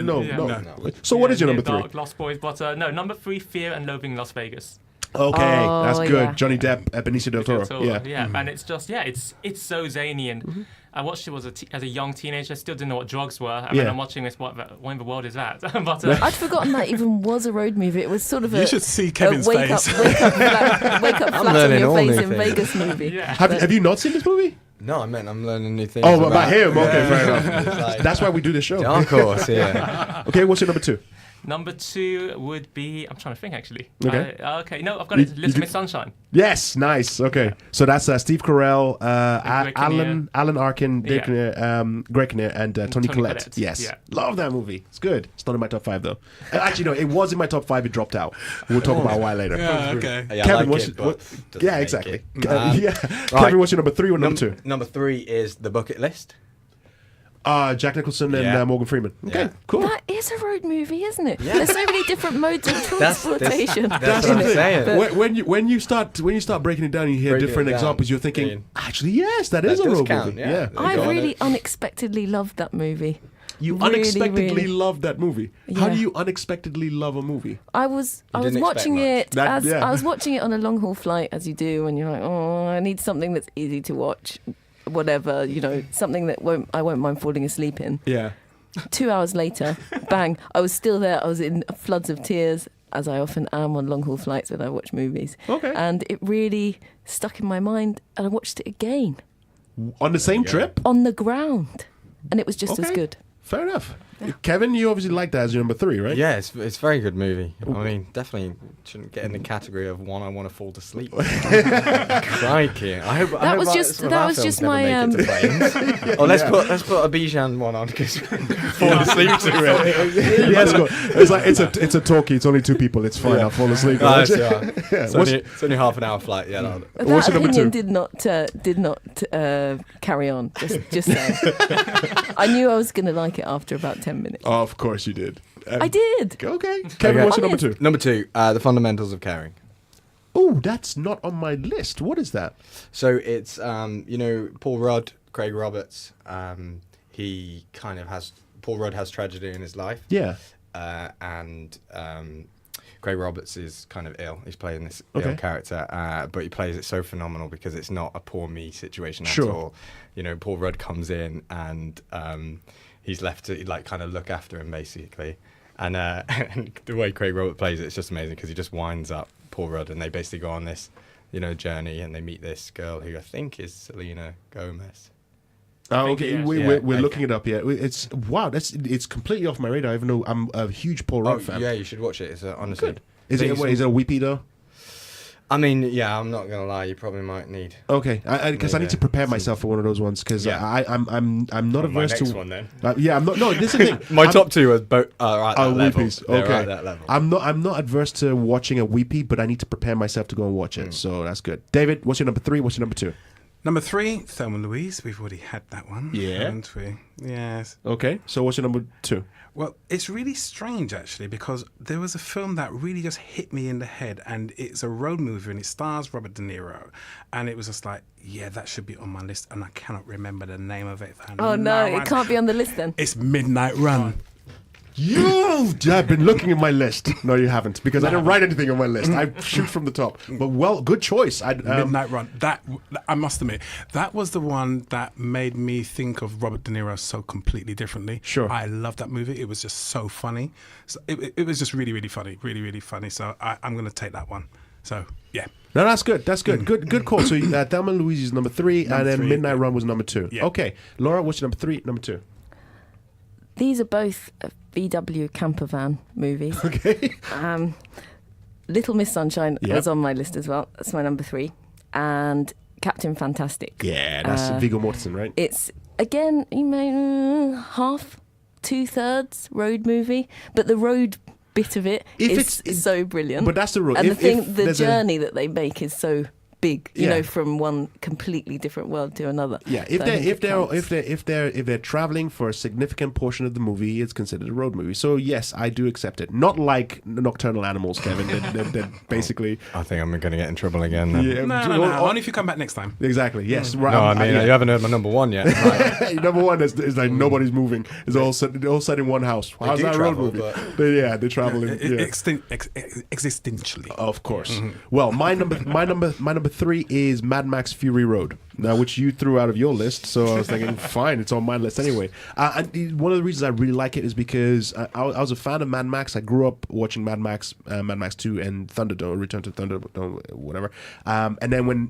So what is your number 3? Dark, Lost Boys, but no, number 3, Fear and Loathing in Las Vegas. Okay, that's good. Yeah. Johnny Depp, Benicio del Toro. Yeah, and it's just it's so zany, and I watched it as a young teenager. Still didn't know what drugs were. I mean, I'm watching this. What in the world is that? But I'd forgotten that even was a road movie. It was sort of you should see Kevin's wake face. Wake up flat on your face in Vegas movie. Yeah. Have you not seen this movie? No, I meant I'm learning new things. Oh, about him. Okay, fair enough. That's why we do this show. Of course, yeah. Okay, what's your number 2? Number 2 would be. I'm trying to think actually. Okay. Okay. No, I've got it. Little Miss Sunshine. Yes, nice. Okay, so that's Steve Carell, Greg Alan Arkin, Greg Kinnear, and Toni Collette. Collette. Yes, Yeah. love that movie. It's good. It's not in my top 5 though. Actually, no, it was in my top 5. It dropped out. We'll talk about why later. Yeah, okay. Yeah, Kevin, I like what's it, your, but doesn't yeah, make exactly. it. Kevin, what's your number 3 or number 2? Number 3 is The Bucket List. Jack Nicholson and Morgan Freeman. Okay, cool. That is a road movie, isn't it? Yeah. There's so many different modes of transportation. That's what I'm saying. When you start breaking it down, you hear Break it different down. examples. You're thinking, actually, yes, that is a does road count, movie. yeah. I really unexpectedly loved that movie. You Really, unexpectedly really. loved that movie. How do Yeah. you unexpectedly love a movie? I was didn't expect watching much. it That- yeah. I was watching it on a long haul flight, as you do, and you're like, oh, I need something that's easy to watch, whatever, something that I won't mind falling asleep in. Yeah. 2 hours later, bang! I was still there. I was in floods of tears, as I often am on long haul flights when I watch movies. Okay. And it really stuck in my mind, and I watched it again On the same trip? on the ground, and it was just as Okay. good. Fair enough. Kevin, you obviously like that as your number 3, right? Yeah, it's a very good movie. I mean, definitely shouldn't get in the category of one I want to fall to sleep. Crikey! I hope That was just- some of that our was films just never my, make it to planes. Oh, let's put a Bijan one on because fall asleep to it. Yeah, it's good. It's like it's a talkie. It's only 2 people. It's fine. I'll fall asleep. Oh, that's right. Yeah. It's only half an hour flight. Yeah. No. What's That your number opinion 2? did not carry on. Just saying. I knew I was going to like it after about 10 minutes. Oh, of course you did. I did. Okay. Kevin, what's your number 2? Number 2, The Fundamentals of Caring. Oh, that's not on my list. What is that? So it's Paul Rudd, Craig Roberts. He kind of has Paul Rudd has tragedy in his life. Yeah. And Craig Roberts is kind of ill. He's playing this Okay. ill character, but he plays it so phenomenal because it's not a poor me situation Sure. at all. Paul Rudd comes in and he's left to kind of look after him basically. And the way Craig Roberts plays it, it's just amazing because he just winds up Paul Rudd and they basically go on this, journey and they meet this girl who I think is Selena Gomez. Oh, okay. yes. We're looking it up. Yeah, it's wow. It's completely off my radar. Even though I'm a huge Paul Rudd fan. Yeah, you should watch it. It's honestly. Good. Is it a weepy though? I mean, yeah, I'm not gonna lie. You probably might need. Okay, because I need to prepare myself for one of those ones because I'm not averse next to one then. Yeah, I'm not. No, this is the thing. My top 2 are both at that level. weepies. They're Okay, at that level. I'm not adverse to watching a weepy, but I need to prepare myself to go and watch it. So that's good. David, what's your number 3? What's your number 2? Number 3, Thelma and Louise. We've already had that one, haven't we? Yes. Okay, so what's your number 2? Well, it's really strange, actually, because there was a film that really just hit me in the head, and it's a road movie, and it stars Robert De Niro. And it was just like, yeah, that should be on my list, and I cannot remember the name of it. Oh, no, it can't be on the list then. It's Midnight Run. You've been looking at my list. No, you haven't, because I didn't write anything on my list. I shoot from the top. But good choice. Midnight Run. That, I must admit, that was the one that made me think of Robert De Niro so completely differently. Sure. I love that movie. It was just so funny. So it was just really, really funny. Really, really funny. So I'm going to take that one. So, yeah. No, that's good. That's good. Good call. So Thelma and Louise is number 3, and then 3, Midnight Run was number 2. Yeah. Okay, Laura, what's your number 3, number 2? These are both VW camper van movies. Okay. Little Miss Sunshine Yep. was on my list as well. That's my number 3. And Captain Fantastic. Yeah, that's Viggo Mortensen, right? It's, again, half, 2/3 road movie, but the road bit of it is so brilliant. But that's the road. And If the journey that they make is so big, from one completely different world to another. Yeah, So I think if they're traveling for a significant portion of the movie, it's considered a road movie. So yes, I do accept it. Not like Nocturnal Animals, Kevin. They're basically. I think I'm going to get in trouble again. Then. Yeah, No. Only if you come back next time. Exactly. Yes. Right. No, I mean you haven't heard my number 1 yet. Right. Number 1 is like nobody's moving. It's all set in one house. How's do that road travel, movie? but- They travel in. Existentially. Of course. Well, my number 3 is Mad Max Fury Road. which you threw out of your list. So I was thinking, fine, it's on my list anyway. And one of the reasons I really like it is because I was a fan of Mad Max. I grew up watching Mad Max 2 and Thunderdome, Return to Thunderdome, whatever. And then when,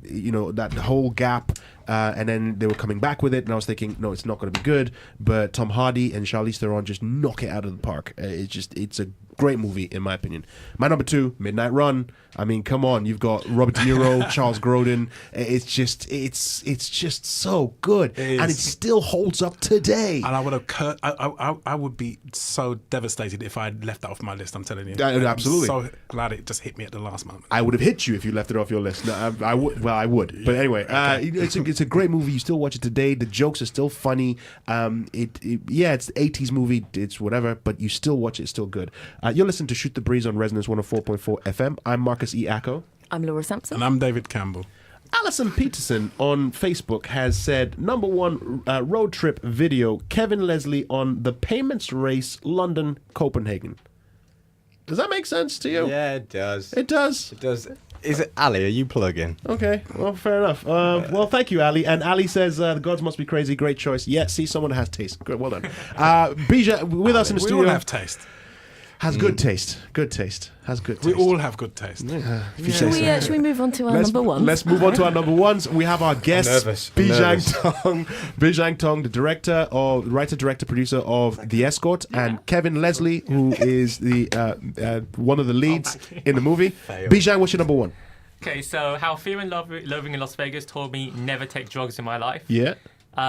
that whole gap, and then they were coming back with it, and I was thinking, no, it's not going to be good. But Tom Hardy and Charlize Theron just knock it out of the park. It's a great movie, in my opinion. My number 2, Midnight Run. I mean, come on, you've got Robert De Niro, Charles Grodin. It's just so good, and it still holds up today. And I would be so devastated if I had left that off my list. I'm telling you, absolutely. I'm so glad it just hit me at the last moment. I would have hit you if you left it off your list. No, I would. Well, I would. But anyway, it's a great movie. You still watch it today. The jokes are still funny. It's the 80s movie. It's whatever, but you still watch it. It's still good. You're listening to Shoot the Breeze on Resonance 104.4 FM. I'm Marcus E. Acko. I'm Laura Sampson. And I'm David Campbell. Alison Peterson on Facebook has said, number 1 road trip video, Kevin Leslie on the Payments Race, London, Copenhagen. Does that make sense to you? Yeah, it does. It does? It does. Is it Ali? Are you plugging? Okay, well, fair enough. Well, thank you, Ali. And Ali says, the gods must be crazy. Great choice. Yeah, see, someone has taste. Good, well done. Bizhan, with us in the studio. We all have taste. Has good taste. Good taste. Has good taste. We all have good taste. Should we move on to our number 1? Let's move on to our number 1s. We have our guest, Bizhan Tong, the director, writer, director, producer of The Escort, and Kevin Leslie, who is the one of the leads in the movie. Bizhan, what's your number 1? Okay, so how Fear and Loathing in Las Vegas told me never take drugs in my life. Yeah.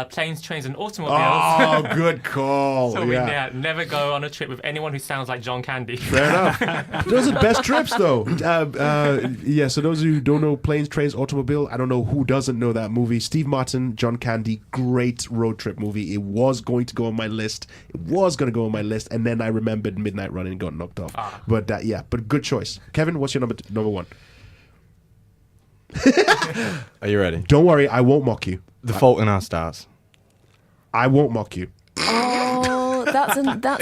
Planes, trains, and automobiles. Oh, good call. So we never go on a trip with anyone who sounds like John Candy. Fair enough. Those are the best trips, though. So those of you who don't know Planes, Trains, Automobile, I don't know who doesn't know that movie. Steve Martin, John Candy, great road trip movie. It was going to go on my list. And then I remembered Midnight Run and got knocked off. But good choice. Kevin, what's your number 1? Are you ready? Don't worry, I won't mock you. The Fault in Our Stars. I won't mock you. Oh, that's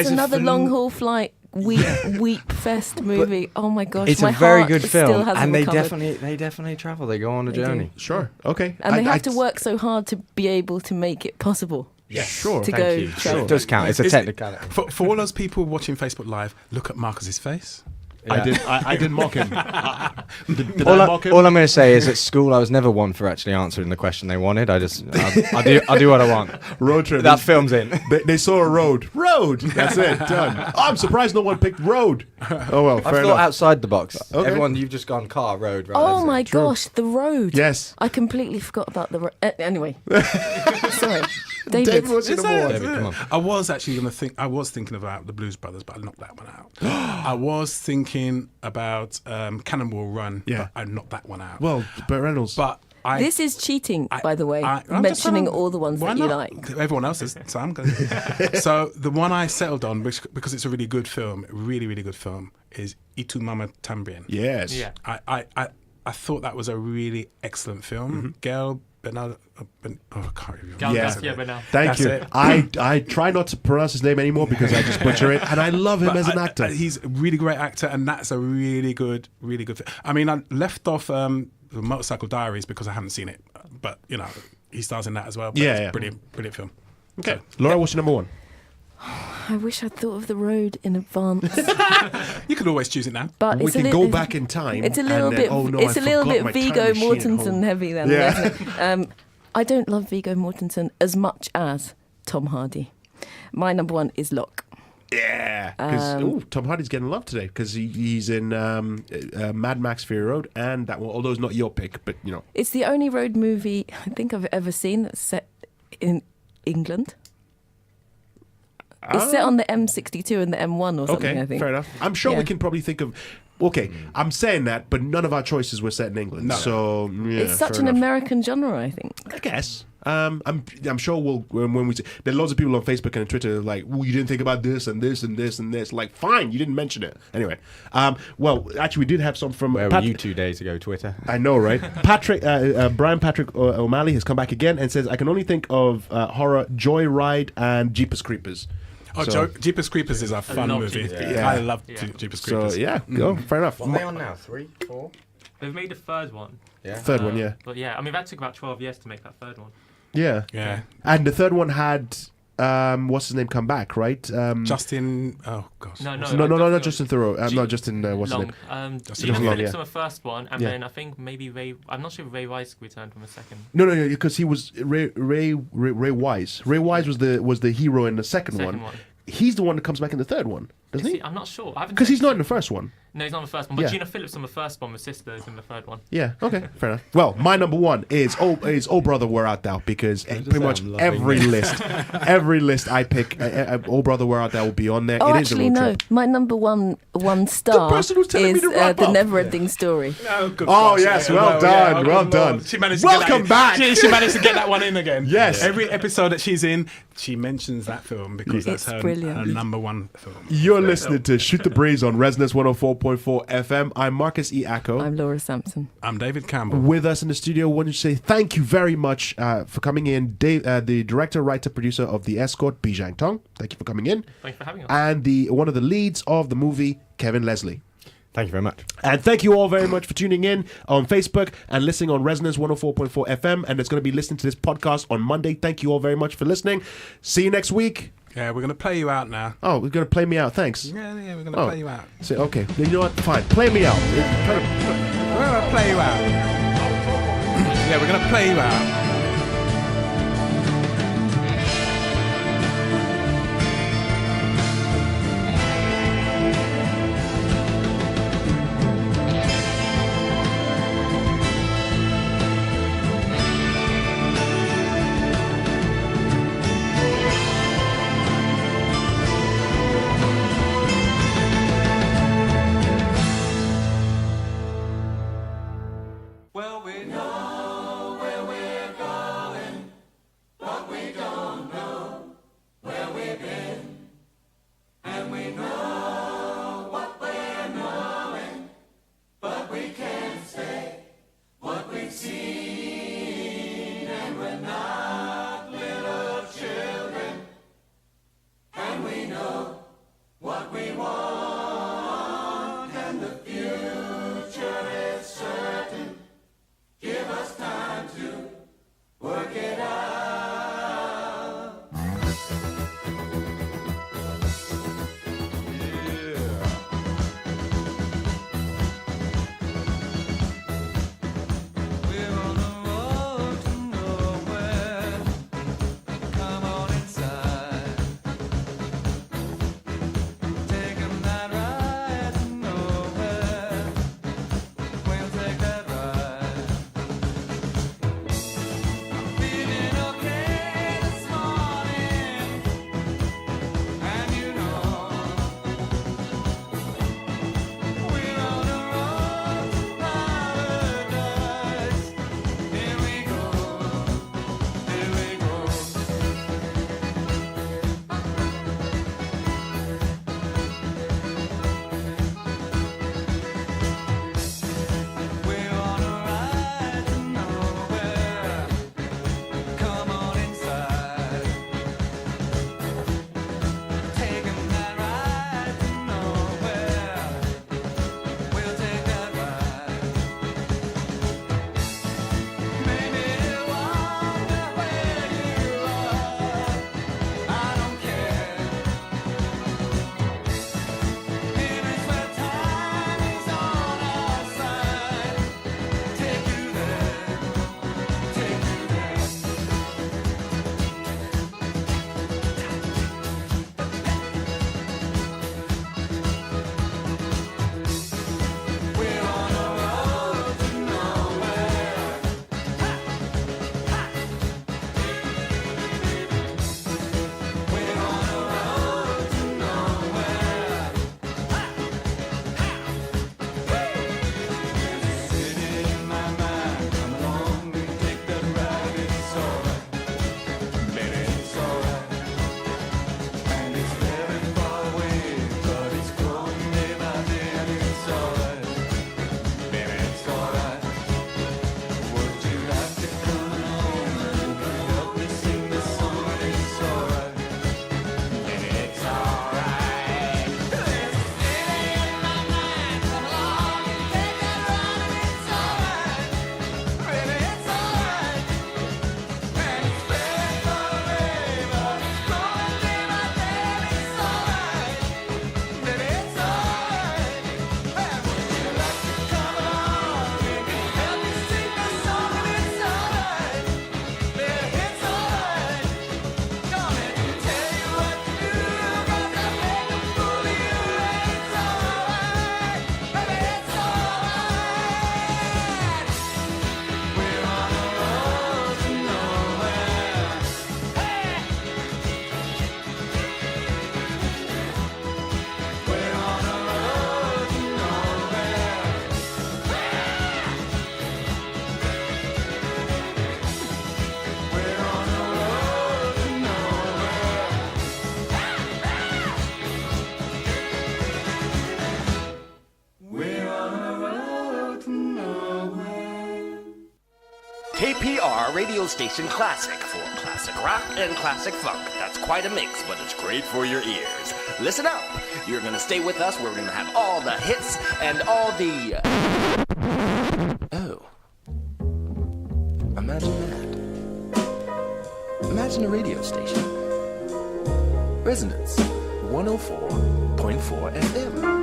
another long haul flight weep fest movie. Oh my gosh, it's my a very heart good still film, hasn't and they recovered. definitely travel. They go on a journey. Sure, okay. And they have to work so hard to be able to make it possible. Yeah, sure. To Thank go you. travel. It does count. It's a technicality. For all those people watching Facebook Live, look at Marcus's face. Yeah. I didn't mock him. Did all I mock him? All I'm going to say is at school I was never one for actually answering the question they wanted. I do what I want. Road trip. That film's in. They saw a road. That's it. Done. I'm surprised no one picked road. Oh well, fair I enough. thought outside the box. Okay. Everyone, you've just gone car, road. Right, Oh my gosh, the road. Yes. I completely forgot about the road. Anyway. Sorry. David, what's your number 1? David, come on. I was actually going to think. I was thinking about the Blues Brothers, but I knocked that one out. I was thinking about Cannonball Run, but I knocked that one out. Well, Burt Reynolds. But this is cheating, by the way. I'm mentioning just all the ones that you like. Everyone else is, so I'm going. So the one I settled on, because it's a really good film, really good film, is Itu Mama Tambien. Yes. Yeah. I thought that was a really excellent film. Gail Bernal. I can't remember. Garcia Bernal. Thank you. I try not to pronounce his name anymore because I just butcher it, and I love him as an actor. He's a really great actor, and that's a really good film. I mean, I left off the Motorcycle Diaries because I haven't seen it, but he stars in that as well. But it's brilliant film. Okay, Laura, what's your number 1? I wish I'd thought of the road in advance. You could always choose it now. But we can go back in time. It's a little bit. It's a little bit Viggo Mortensen heavy then. Yeah. I don't love Viggo Mortensen as much as Tom Hardy. My number 1 is Locke. Yeah, because Tom Hardy's getting love today because he's in Mad Max Fury Road and that one. Although it's not your pick, but it's the only road movie I think I've ever seen that's set in England. It's set on the M62 and the M1 or something, I think. Fair enough. I'm sure we can probably think of... Okay, I'm saying that, but none of our choices were set in England. No. So, it's such an American genre, I think. I guess. I'm sure when we... There are loads of people on Facebook and Twitter like, well, you didn't think about this and this and this and this. Like, fine, you didn't mention it. Anyway. Well, actually, we did have some from... Where were you 2 days ago, Twitter? I know, right? Brian Patrick O'Malley has come back again and says, I can only think of horror, Joyride and Jeepers Creepers. Jeepers Creepers is a fun movie. I love Jeepers Creepers. So, go. Fair enough. What are they on now? 3, 4? They've made a third one. Yeah. Third one, yeah. But yeah, I mean that took about 12 years to make that third one. Yeah. Yeah. And the third one had what's his name come back, right? Justin. Oh gosh. No, not Justin Theroux. Not Justin. What's his name? Gina Long, Phillips yeah. on the first one, and Yeah. then I think maybe Ray. I'm not sure if Ray Wise returned from the second. No, because he was Ray Wise. Ray Wise was the hero in the second one. He's the one that comes back in the third one, doesn't he? I'm not sure. Because he's not in the first one. No, he's not in the first one. But Yeah. Gina Phillips on the first one, the sister, is in the third one. Yeah. Okay. Fair enough. Well, my number one is Oh Brother Where Art Thou, because pretty much every list I pick, Oh Brother Where Art Thou will be on there. Oh, It is a actually, road no. trip. My number one star person who's telling me is to wrap the up. Never-Ending Story. Oh, good Oh, gosh, yes, yeah, well done, yeah, well done. She managed to Welcome get back. She managed to get that one in again. Yes. Every episode that she's in, she mentions that film because that's her number one film. You're listening to Shoot the Breeze on Resonance 104.4 FM. I'm Marcus E. Acko. I'm Laura Sampson. I'm David Campbell. With us in the studio, I want to say thank you very much for coming in. Dave, the director, writer, producer of the Escort, Bizhan Tong. Thank you for coming in. Thank you for having us. And one of the leads of the movie, Kevin Leslie. Thank you very much. And thank you all very much for tuning in on Facebook and listening on Resonance 104.4 FM. And it's going to be listening to this podcast on Monday. Thank you all very much for listening. See you next week. Yeah, we're going to play you out now. Oh, we're going to play me out. Thanks. Yeah, we're going to play you out. So, okay. You know what? Fine. Play me out. We're going to play you out. Yeah, we're going to play you out. Give us KPR radio station classic for classic rock and classic funk. That's quite a mix, but it's great for your ears. Listen up. You're going to stay with us. We're going to have all the hits and all the... Oh. Imagine that. Imagine a radio station. Resonance 104.4 FM.